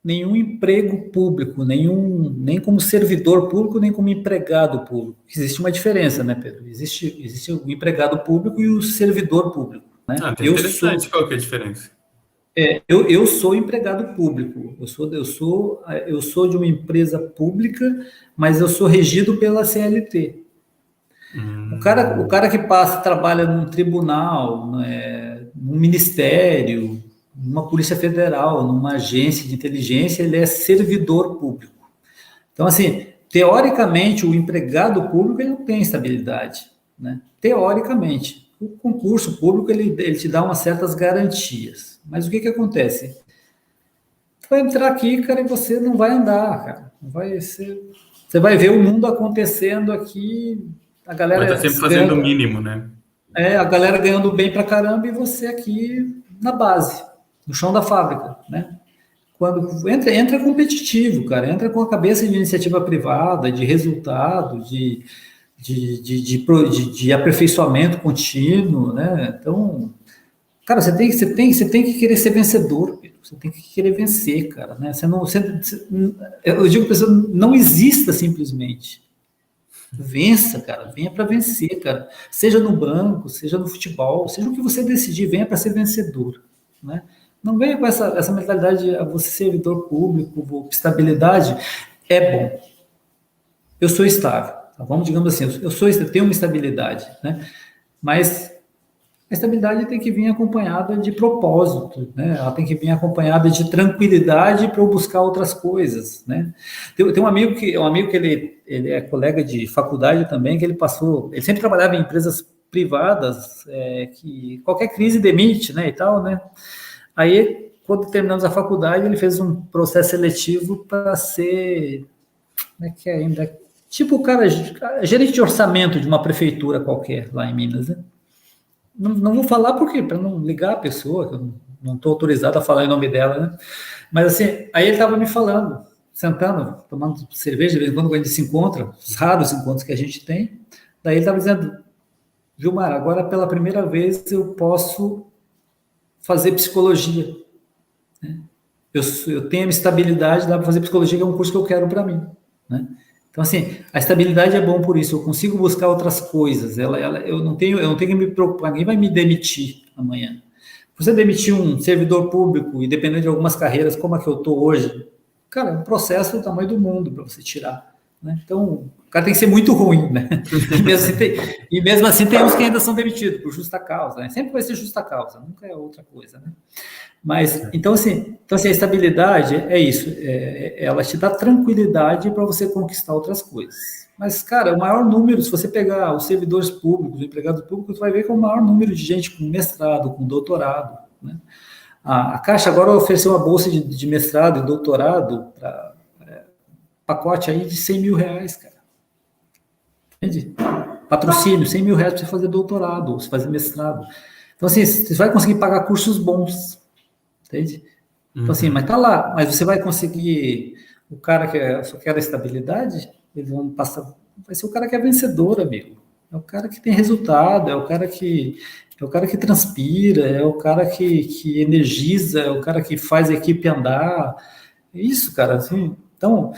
emprego público, nem como servidor público, nem como empregado público. Existe uma diferença, né, Pedro? Existe o empregado público e o servidor público, né? Tá interessante. Qual que é a diferença? Eu sou empregado público, eu sou de uma empresa pública, mas eu sou regido pela CLT. O cara que trabalha num tribunal, né, num ministério, numa polícia federal, numa agência de inteligência, ele é servidor público. Então, assim, teoricamente, o empregado público ele não tem estabilidade, né? Teoricamente. O concurso público ele te dá umas certas garantias. Mas o que acontece? Você vai entrar aqui, cara, e você não vai andar, cara. Você vai ver o mundo acontecendo aqui, a galera... Vai estar sempre fazendo o mínimo, né? A galera ganhando bem pra caramba e você aqui na base, no chão da fábrica, né? Quando entra competitivo, cara, entra com a cabeça de iniciativa privada, de resultado, de aperfeiçoamento contínuo, né? Então, cara, você tem que querer ser vencedor, Pedro. Você tem que querer vencer, cara, né? Eu digo para você, não exista simplesmente. Vença, cara, venha para vencer, cara. Seja no banco, seja no futebol, seja o que você decidir, venha para ser vencedor, né? Não venha com essa mentalidade de você servidor público, estabilidade é bom. Eu sou estável, tá? Vamos, digamos assim, eu tenho uma estabilidade, né? Mas a estabilidade tem que vir acompanhada de propósito, né? Ela tem que vir acompanhada de tranquilidade para eu buscar outras coisas, né? Tem um amigo que ele é colega de faculdade também, que ele sempre trabalhava em empresas privadas, que qualquer crise demite, né, e tal, né? Aí, quando terminamos a faculdade, ele fez um processo seletivo para ser, como é que é ainda? Tipo o cara, gerente de orçamento de uma prefeitura qualquer lá em Minas, né? Não vou falar por quê? Para não ligar a pessoa, que eu não estou autorizado a falar em nome dela, né? Mas assim, aí ele estava me falando, sentando, tomando cerveja, de vez em quando a gente se encontra, os raros encontros que a gente tem. Daí ele estava dizendo, Vilmar, agora pela primeira vez eu posso fazer psicologia. Né? Eu tenho a estabilidade, dá para fazer psicologia, que é um curso que eu quero para mim. Né? Então, assim, a estabilidade é bom por isso, eu consigo buscar outras coisas, eu não tenho que me preocupar, ninguém vai me demitir amanhã. Você demitir um servidor público, e dependendo de algumas carreiras, como a que eu estou hoje, cara, é um processo do tamanho do mundo para você tirar. Né? Então, o cara tem que ser muito ruim, né? E mesmo assim tem uns que ainda são demitidos por justa causa, né? Sempre vai ser justa causa, nunca é outra coisa, né? Mas, então assim, a estabilidade é isso, ela te dá tranquilidade para você conquistar outras coisas. Mas, cara, o maior número, se você pegar os servidores públicos, os empregados públicos, você vai ver que é o maior número de gente com mestrado, com doutorado, né? A Caixa agora ofereceu uma bolsa de mestrado e doutorado para pacote aí de 100 mil reais, cara. Entende? Patrocínio, 100 mil reais para você fazer doutorado, ou você fazer mestrado. Então, assim, você vai conseguir pagar cursos bons, entende? Então, assim, mas tá lá, mas você vai conseguir, o cara que só quer a estabilidade, eles vão passar, vai ser o cara que é vencedor, amigo. É o cara que tem resultado, é o cara que transpira, é o cara que energiza, é o cara que faz a equipe andar. É isso, cara, assim, então,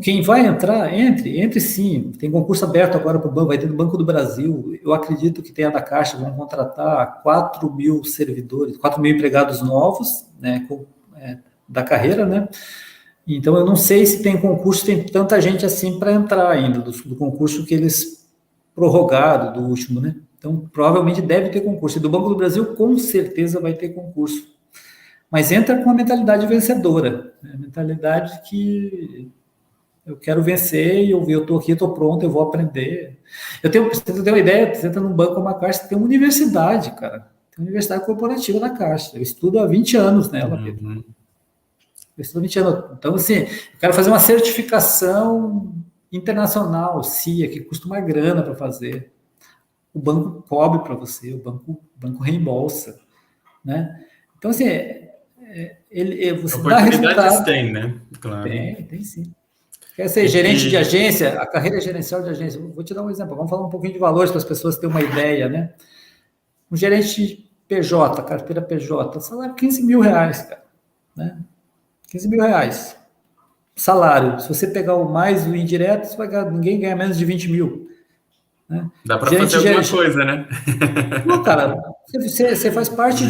quem vai entrar, entre sim. Tem concurso aberto agora para o banco, vai ter no Banco do Brasil. Eu acredito que tenha da Caixa, vão contratar 4 mil servidores, 4 mil empregados novos, né, da carreira, né? Então, eu não sei se tem concurso, tem tanta gente assim para entrar ainda, do concurso que eles prorrogaram, do último, né? Então, provavelmente deve ter concurso. E do Banco do Brasil, com certeza vai ter concurso. Mas entra com a mentalidade vencedora, né? A mentalidade que eu quero vencer e eu estou aqui, eu estou pronto, eu vou aprender. Você tem uma ideia, você entra num banco, uma Caixa, tem uma universidade, cara. Tem uma universidade corporativa na Caixa. Eu estudo há 20 anos nela, Pedro. Eu estudo há 20 anos. Então, assim, eu quero fazer uma certificação internacional, CIA, que custa uma grana para fazer. O banco cobre para você, o banco reembolsa, né? Então, assim, você dá resultado. Tem, né? Claro. Tem sim. Quer ser gerente de agência, a carreira gerencial de agência. Vou te dar um exemplo, vamos falar um pouquinho de valores para as pessoas terem uma ideia, né? Um gerente PJ, carteira PJ, salário 15 mil reais, cara. Né? 15 mil reais. Salário. Se você pegar o mais o indireto, ninguém ganha menos de 20 mil. Né? Dá para fazer alguma coisa, né? Não, cara, você faz parte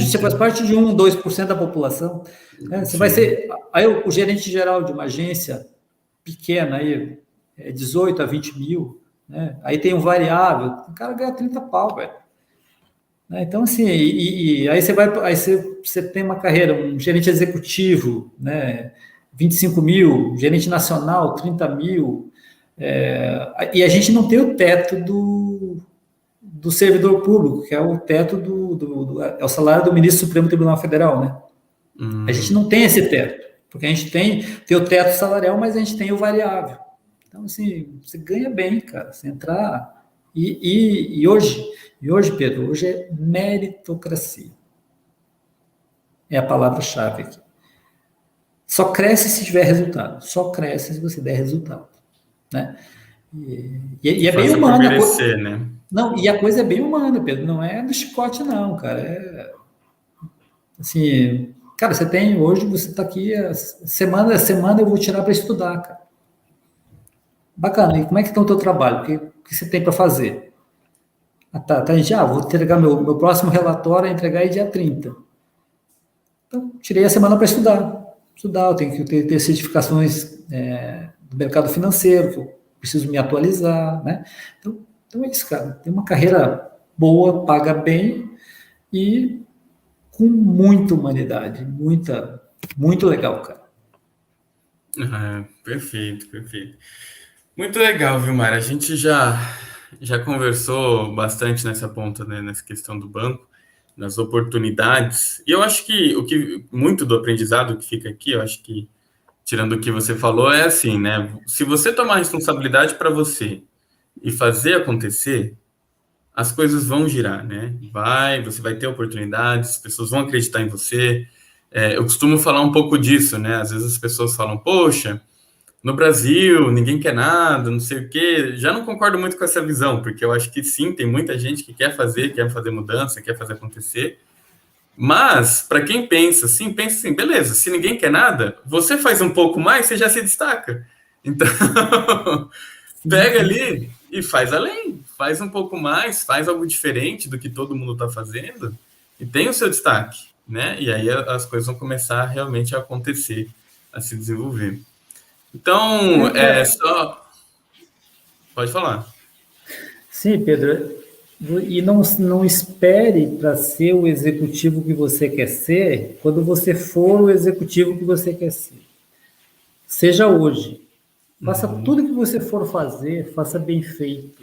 de 1, 2% da população. Né? Você vai ser. Aí o gerente geral de uma agência pequena, aí, 18 a 20 mil, né? Aí tem um variável, o cara ganha 30 pau, velho. Né? Então, assim, aí você tem uma carreira, um gerente executivo, né? 25 mil, gerente nacional, 30 mil, e a gente não tem o teto do servidor público, que é o teto é o salário do ministro do Supremo Tribunal Federal, né? A gente não tem esse teto. Porque a gente tem o teto salarial, mas a gente tem o variável. Então, assim, você ganha bem, cara. Você entrar. E hoje, Pedro, hoje é meritocracia. É a palavra-chave aqui. Só cresce se tiver resultado. Só cresce se você der resultado. Né? E é bem humana. Né? Não, e a coisa é bem humana, Pedro. Não é do chicote, não, cara. Assim. Cara, hoje você está aqui, semana a semana eu vou tirar para estudar, cara. Bacana, e como é que está o teu trabalho? O que você tem para fazer? Vou entregar meu próximo relatório, entregar aí dia 30. Então, tirei a semana para estudar, eu tenho que ter certificações do mercado financeiro, que eu preciso me atualizar, né? Então é isso, cara. Tem uma carreira boa, paga bem e com muita humanidade, muito legal, cara. Perfeito, perfeito. Muito legal, viu, Mara? A gente já conversou bastante nessa ponta, né, nessa questão do banco, nas oportunidades. E eu acho que muito do aprendizado que fica aqui, eu acho que, tirando o que você falou, é assim, né? Se você tomar responsabilidade para você e fazer acontecer, as coisas vão girar, né? Você vai ter oportunidades, as pessoas vão acreditar em você. Eu costumo falar um pouco disso, né? Às vezes as pessoas falam, poxa, no Brasil, ninguém quer nada, não sei o quê. Já não concordo muito com essa visão, porque eu acho que sim, tem muita gente que quer fazer mudança, quer fazer acontecer. Mas, para quem pensa assim, beleza, se ninguém quer nada, você faz um pouco mais, você já se destaca. Então, pega ali e faz além, faz um pouco mais, faz algo diferente do que todo mundo está fazendo e tem o seu destaque, né? E aí as coisas vão começar realmente a acontecer, a se desenvolver. Então, Pode falar. Sim, Pedro. E não espere para ser o executivo que você quer ser quando você for o executivo que você quer ser. Seja hoje. Faça tudo que você for fazer, faça bem feito.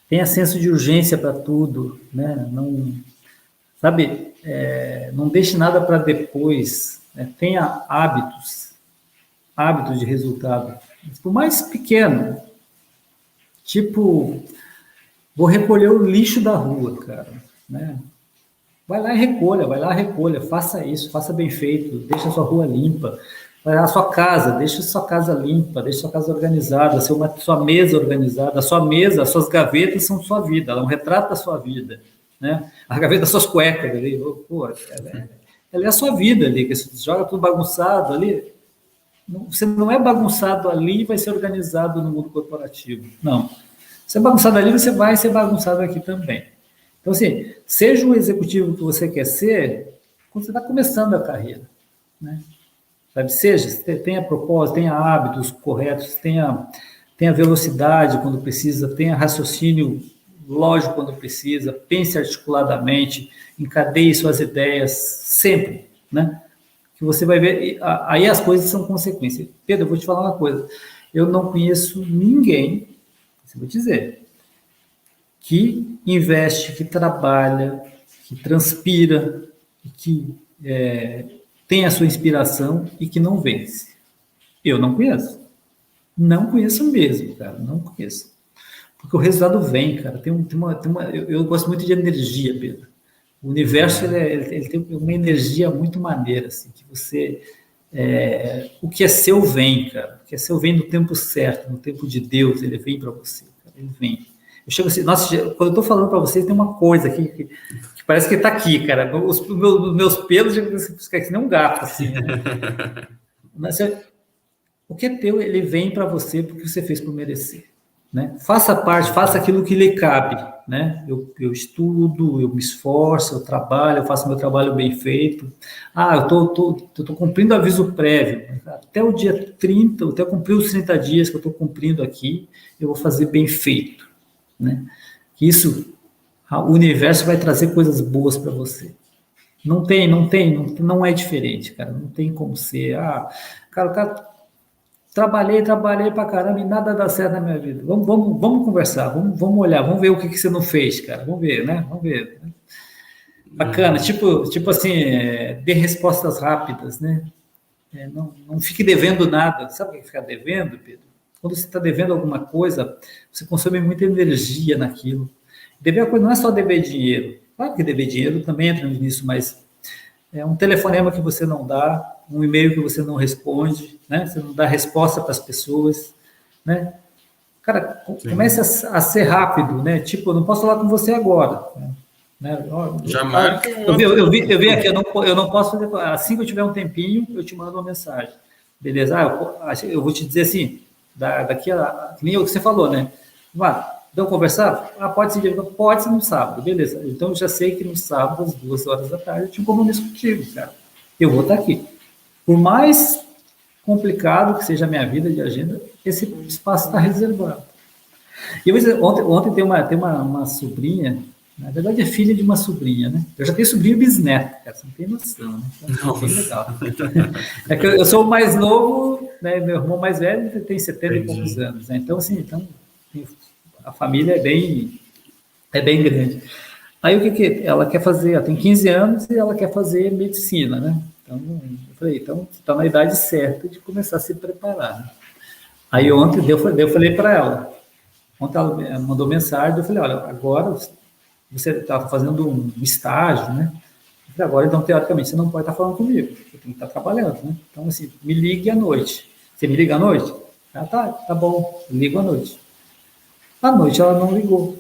Tenha senso de urgência para tudo, né? Não, sabe, não deixe nada para depois. Né? Tenha hábitos de resultado. Por mais pequeno, tipo, vou recolher o lixo da rua, cara, né? Vai lá e recolha, faça isso, faça bem feito, deixa a sua rua limpa, vai lá a sua casa, deixa a sua casa limpa, deixa a sua casa organizada, sua mesa organizada, a sua mesa, as suas gavetas são sua vida, ela é um retrato da sua vida, né? A gaveta das suas cuecas ali, pô, ela é a sua vida ali, que você joga tudo bagunçado ali, você não é bagunçado ali e vai ser organizado no mundo corporativo, não. Você é bagunçado ali, você vai ser bagunçado aqui também. Então, assim, seja o executivo que você quer ser quando você está começando a carreira. Né? Sabe? Tenha propósito, tenha hábitos corretos, tenha velocidade quando precisa, tenha raciocínio lógico quando precisa, pense articuladamente, encadeie suas ideias sempre, né? Que você vai ver, aí as coisas são consequências. Pedro, eu vou te falar uma coisa, eu não conheço ninguém, vou dizer, que investe, que trabalha, que transpira, que tem a sua inspiração e que não vence. Eu não conheço. Não conheço mesmo, cara, não conheço. Porque o resultado vem, cara. Eu gosto muito de energia, Pedro. O universo ele tem uma energia muito maneira, assim, que você... o que é seu vem, cara. O que é seu vem no tempo certo, no tempo de Deus, ele vem para você, cara. Ele vem. Eu chego assim, nossa, quando eu estou falando para vocês, tem uma coisa aqui que parece que está aqui, cara. Os meus pelos ficam que nem um gato, assim, né? Mas, o que é teu, ele vem para você porque você fez por merecer. Né? Faça parte, faça aquilo que lhe cabe. Né? Eu estudo, eu me esforço, eu trabalho, eu faço meu trabalho bem feito. Eu estou cumprindo aviso prévio. Até o dia 30, até cumprir os 30 dias que eu estou cumprindo aqui, eu vou fazer bem feito. Né? O universo vai trazer coisas boas para você. Não é diferente, cara. Não tem como ser. Cara, trabalhei pra caramba e nada dá certo na minha vida. Vamos conversar, vamos olhar, vamos ver o que você não fez, cara. Vamos ver, né? Vamos ver. Bacana, tipo assim, dê respostas rápidas, né? Não fique devendo nada. Sabe o que é ficar devendo, Pedro? Quando você está devendo alguma coisa, você consome muita energia naquilo. Dever coisa não é só dever dinheiro. Claro que dever dinheiro também entra nisso, mas é um telefonema que você não dá, um e-mail que você não responde, né? Você não dá resposta para as pessoas, né? Cara, comece a ser rápido, né? Tipo, eu não posso falar com você agora, né? Já marca. Eu vi aqui, eu não posso fazer. Assim que eu tiver um tempinho, eu te mando uma mensagem. Beleza? Eu vou te dizer assim, daqui a. Que nem o que você falou, né? Vamos conversar? Pode ser, pode ser no sábado, beleza. Então eu já sei que no sábado, às 2 horas da tarde, eu tinha um compromisso contigo, cara. Eu vou estar aqui. Por mais complicado que seja a minha vida de agenda, esse espaço está reservado. E eu vou dizer, ontem tem uma sobrinha, na verdade é filha de uma sobrinha, né? Eu já tenho sobrinho e bisneto, cara, você não tem noção, né? Então, é bem legal. É que eu sou o mais novo, né? Meu irmão mais velho tem 70 e poucos anos, né? Então, assim, a família é bem grande. Aí o que ela quer fazer? Ela tem 15 anos e ela quer fazer medicina, né? Então, eu falei, então está na idade certa de começar a se preparar. Né? Aí ontem eu falei para ela, ontem ela mandou mensagem, eu falei, olha, agora você está fazendo um estágio, né? Eu falei, agora, então, teoricamente, você não pode estar falando comigo, eu tenho que estar trabalhando, né? Então, assim, me ligue à noite. Você me liga à noite? Tá bom, ligo à noite. À noite ela não ligou.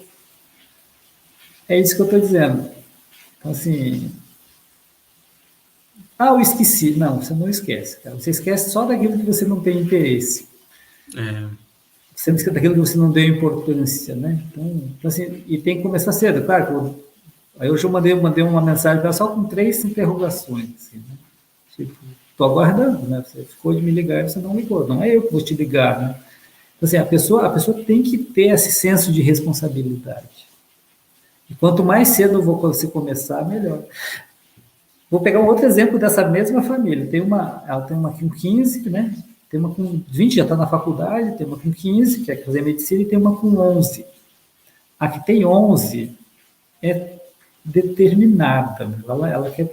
É isso que eu estou dizendo. Então, assim, eu esqueci. Não, você não esquece, cara. Você esquece só daquilo que você não tem interesse. Você não esquece daquilo que você não deu importância, né? Então assim, e tem que começar cedo. Claro, aí hoje eu mandei uma mensagem para ela só com 3 interrogações. Assim, né? Tipo, estou aguardando, né? Você ficou de me ligar e você não ligou. Não é eu que vou te ligar, né? Então, assim, a pessoa tem que ter esse senso de responsabilidade. E quanto mais cedo você começar, melhor. Vou pegar um outro exemplo dessa mesma família. Ela tem uma com 15, né? Tem uma com 20, já está na faculdade, tem uma com 15, que quer fazer medicina, e tem uma com 11. A que tem 11 é determinada.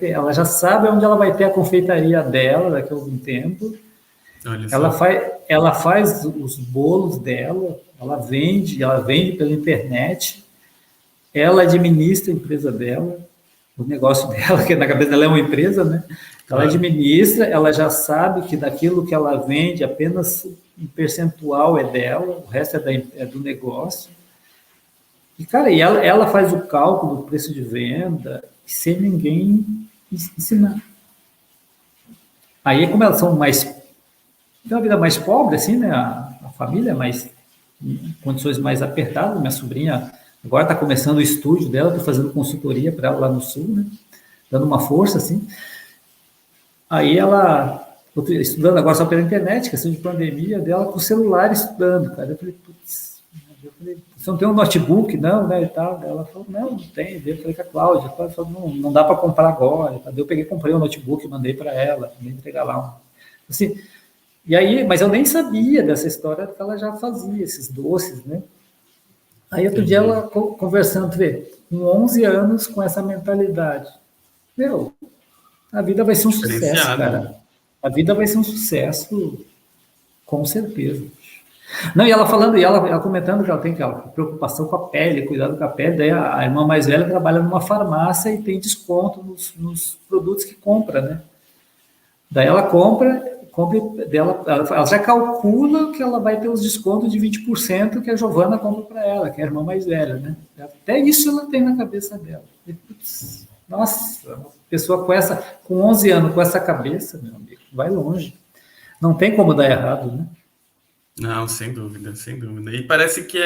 Ela já sabe onde ela vai ter a confeitaria dela daqui a algum tempo. Ela faz os bolos dela, ela vende pela internet, ela administra a empresa dela, o negócio dela, que na cabeça dela é uma empresa, né? Ela administra, ela já sabe que daquilo que ela vende, apenas um percentual é dela, o resto é do negócio. E, cara, ela faz o cálculo do preço de venda sem ninguém ensinar. Aí, como elas são tem uma vida mais pobre, assim, né? A família, mas em condições mais apertadas. Minha sobrinha agora está começando o estúdio dela, estou fazendo consultoria para ela lá no Sul, né? Dando uma força, assim. Aí ela, estudando agora só pela internet, questão de pandemia, dela com o celular estudando, cara. Eu falei, putz, você não tem um notebook, não, né, e tal. Ela falou, não tem. Eu falei com a Cláudia, ela falou, não dá para comprar agora. Eu comprei um notebook, mandei para ela, mandei entregar lá. Assim, e aí, mas eu nem sabia dessa história, que ela já fazia esses doces, né? Aí outro dia ela conversando, com 11 anos, com essa mentalidade. A vida vai ser um sucesso, cara. A vida vai ser um sucesso, com certeza. Não, e ela falando, ela comentando que ela tem preocupação com a pele, cuidado com a pele. Daí a irmã mais velha trabalha numa farmácia e tem desconto nos produtos que compra, né? Daí ela compra dela, ela já calcula que ela vai ter os descontos de 20% que a Giovana compra para ela, que é a irmã mais velha, né? Até isso ela tem na cabeça dela. E, putz, nossa, uma pessoa com 11 anos, com essa cabeça, meu amigo, vai longe. Não tem como dar errado, né? Não, sem dúvida, sem dúvida. E parece que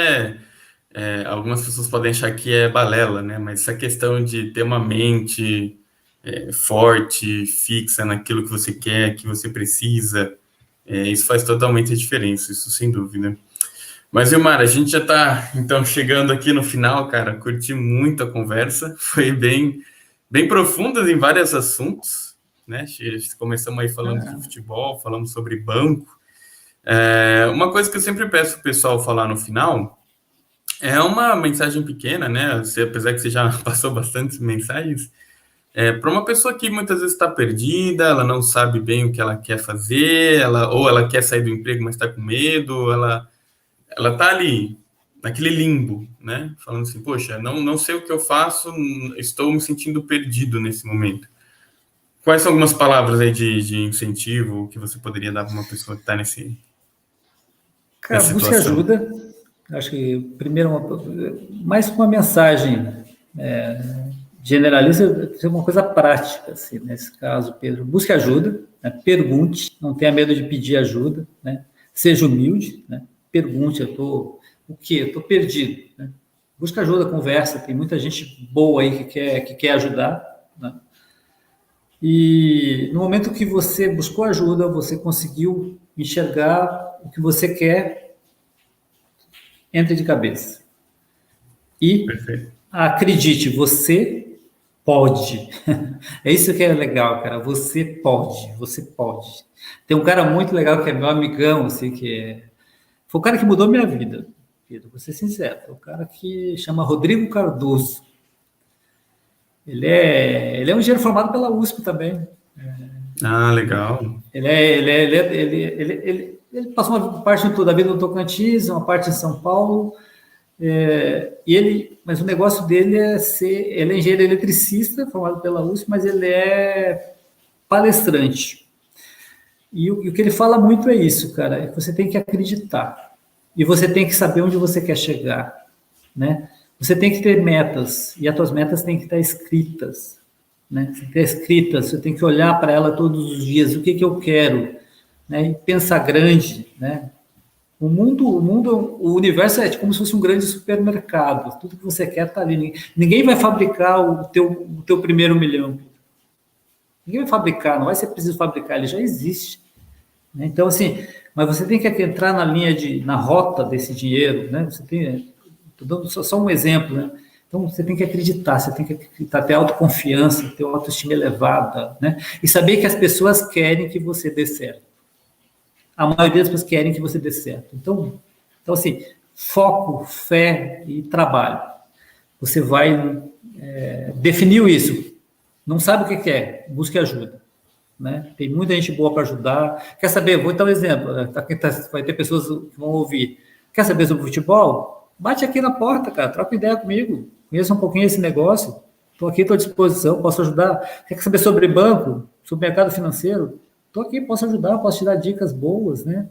algumas pessoas podem achar que é balela, né? Mas essa questão de ter uma mente forte, fixa naquilo que você quer, que você precisa, isso faz totalmente a diferença, isso sem dúvida. Mas, Vilmar, a gente já está, então, chegando aqui no final, cara. Curti muito a conversa, foi bem profunda em vários assuntos, né? Começamos aí falando de futebol, falamos sobre banco. Uma coisa que eu sempre peço para o pessoal falar no final é uma mensagem pequena, né? Apesar que você já passou bastante mensagens, para uma pessoa que muitas vezes está perdida, ela não sabe bem o que ela quer fazer, ou ela quer sair do emprego, mas está com medo, ela está ali, naquele limbo, né? Falando assim, poxa, não sei o que eu faço, estou me sentindo perdido nesse momento. Quais são algumas palavras aí de incentivo que você poderia dar para uma pessoa que está Cara, busque ajuda. Acho que, primeiro, mais uma mensagem generalista é uma coisa prática, assim, nesse caso, Pedro. Busque ajuda, né? Pergunte, não tenha medo de pedir ajuda, né? Seja humilde, né? Pergunte, o quê? Eu estou perdido, né? Busca ajuda, conversa, tem muita gente boa aí que quer ajudar, né? E no momento que você buscou ajuda, você conseguiu enxergar o que você quer, entre de cabeça. E Perfeito. acredite, você pode. É isso que é legal, cara. Você pode, você pode. Tem um cara muito legal que é meu amigão, assim, foi o cara que mudou minha vida, Pedro, vou ser sincero. Foi o cara que chama Rodrigo Cardoso. Ele é um engenheiro formado pela USP também. Ah, legal. Ele passou uma parte da vida no Tocantins, uma parte em São Paulo. Mas o negócio dele ele é engenheiro eletricista, formado pela USP, mas ele é palestrante. E o que ele fala muito é isso, cara, é que você tem que acreditar. E você tem que saber onde você quer chegar, né? Você tem que ter metas, e as suas metas têm que estar escritas, né? Você tem que estar escritas, você tem que olhar para ela todos os dias, o que eu quero, né? E pensar grande, né? O universo é como se fosse um grande supermercado. Tudo que você quer está ali. Ninguém vai fabricar o teu primeiro milhão. Ninguém vai fabricar, não vai ser preciso fabricar, ele já existe. Né? Então, assim, mas você tem que entrar na rota desse dinheiro, né? Estou dando só um exemplo, né? Então, você tem que acreditar, ter autoconfiança, ter uma autoestima elevada, né? E saber que as pessoas querem que você dê certo. A maioria das pessoas querem que você dê certo. Então assim, foco, fé e trabalho. Você vai definiu isso. Não sabe o que quer, busque ajuda. Né? Tem muita gente boa para ajudar. Quer saber? Vou dar um exemplo. Vai ter pessoas que vão ouvir. Quer saber sobre futebol? Bate aqui na porta, cara. Troca ideia comigo. Conheça um pouquinho esse negócio. Estou aqui, estou à disposição, posso ajudar. Quer saber sobre banco? Sobre mercado financeiro? Estou aqui, posso ajudar, posso te dar dicas boas, né?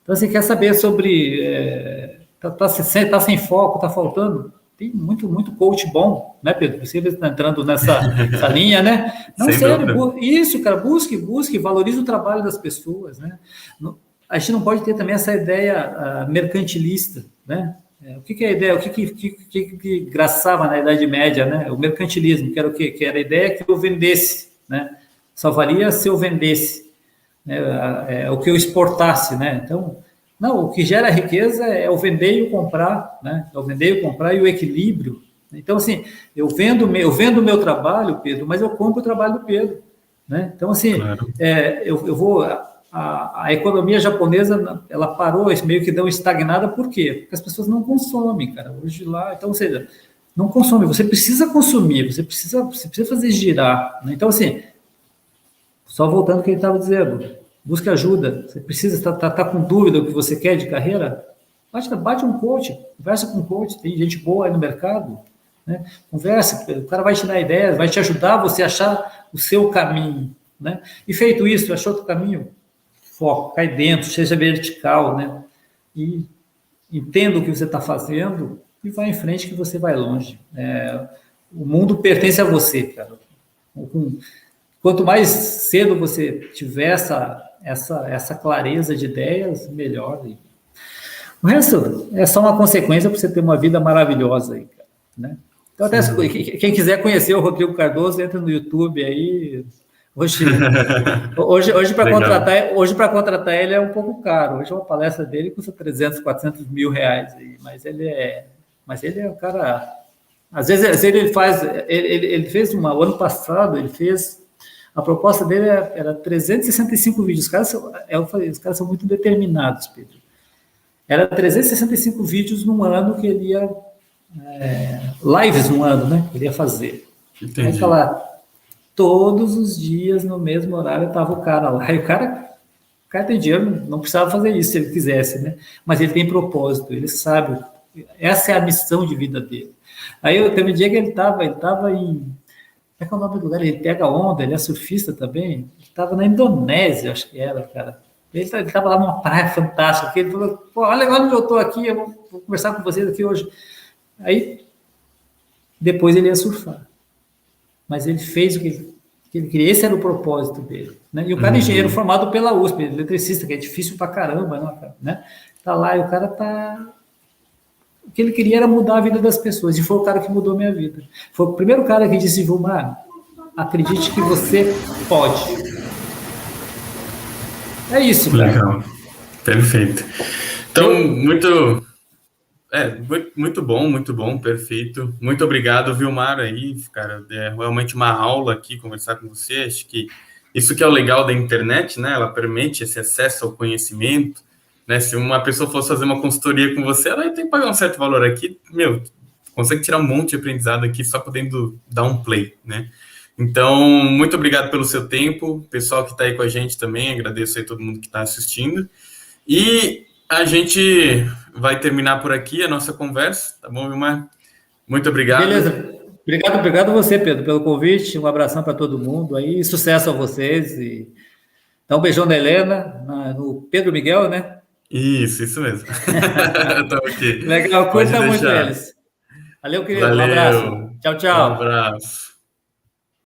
Então, você quer saber sobre... Tá sem foco, tá faltando? Tem muito coach bom, né, Pedro? Você está entrando nessa linha, né? Não, sem sério, dúvida. isso, cara, busque, valorize o trabalho das pessoas, né? A gente não pode ter também essa ideia mercantilista, né? O que é a ideia? O que graçava na Idade Média, né? O mercantilismo, que era o quê? Que era a ideia que eu vendesse, né? Salvaria se eu vendesse, né? O que eu exportasse, né? Então, não, o que gera riqueza é o vender e o comprar, né? É o vender e o comprar e o equilíbrio. Então, assim, eu vendo o meu trabalho, Pedro, mas eu compro o trabalho do Pedro, né? Então, assim, Claro. eu vou... A economia japonesa, ela parou, meio que deu estagnada, por quê? Porque as pessoas não consomem, cara. Hoje lá, então, ou seja, não consome, você precisa consumir, você precisa fazer girar, né? Então, assim, só voltando ao que ele estava dizendo, busque ajuda, você precisa estar com dúvida do que você quer de carreira, bate um coach, conversa com um coach, tem gente boa aí no mercado, né? Conversa, o cara vai te dar ideias, vai te ajudar você a achar o seu caminho, né? E feito isso, achou o caminho, foco, cai dentro, seja vertical, né? E entenda o que você está fazendo e vai em frente que você vai longe. O mundo pertence a você, cara. Quanto mais cedo você tiver essa clareza de ideias, melhor. O resto é só uma consequência para você ter uma vida maravilhosa aí, cara, né? Então, até quem quiser conhecer o Rodrigo Cardoso, entra no YouTube aí. Hoje para contratar ele é um pouco caro. Hoje uma palestra dele custa 300, 400 mil reais. Mas ele é um cara... Às vezes ele faz... Ele fez o ano passado, ele fez... A proposta dele era 365 vídeos. Os caras são muito determinados, Pedro. Era 365 vídeos num ano que ele ia... lives num ano, né? Que ele ia fazer. Entendi. Aí falar... Todos os dias, no mesmo horário, estava o cara lá. E o cara tem dinheiro, não precisava fazer isso se ele quisesse, né? Mas ele tem propósito, ele sabe. Essa é a missão de vida dele. Aí teve um dia que ele estava em... Como é que é o nome do lugar? Ele pega onda, ele é surfista também. Ele estava na Indonésia, acho que era, cara. Ele estava lá numa praia fantástica. Ele falou, pô, olha onde eu estou aqui, eu vou conversar com vocês aqui hoje. Aí, depois ele ia surfar. mas ele fez o que ele queria. Esse era o propósito dele. Né? E o cara é engenheiro formado pela USP, eletricista, que é difícil pra caramba, né? Tá lá e o cara tá... O que ele queria era mudar a vida das pessoas, e foi o cara que mudou a minha vida. Foi o primeiro cara que disse, Vilmar, acredite que você pode. É isso, cara. Legal. Perfeito. Então, muito bom, perfeito. Muito obrigado, Vilmar, aí, cara. É realmente uma aula aqui conversar com você. Acho que isso que é o legal da internet, né? Ela permite esse acesso ao conhecimento, né? Se uma pessoa fosse fazer uma consultoria com você, ela ia ter que pagar um certo valor aqui. Meu, consegue tirar um monte de aprendizado aqui só podendo dar um play, né? Então, muito obrigado pelo seu tempo. Pessoal que está aí com a gente também, agradeço aí todo mundo que está assistindo. E a gente vai terminar por aqui a nossa conversa, tá bom, Vilmar? Muito obrigado. Beleza. Obrigado a você, Pedro, pelo convite. Um abração para todo mundo aí. Sucesso a vocês. E... Então, um beijão da Helena, no Pedro Miguel, né? Isso mesmo. Tá ok. Legal, Pode curta muito deixar. eles. Valeu, querido. Um Valeu. abraço. Tchau, Um tchau. abraço.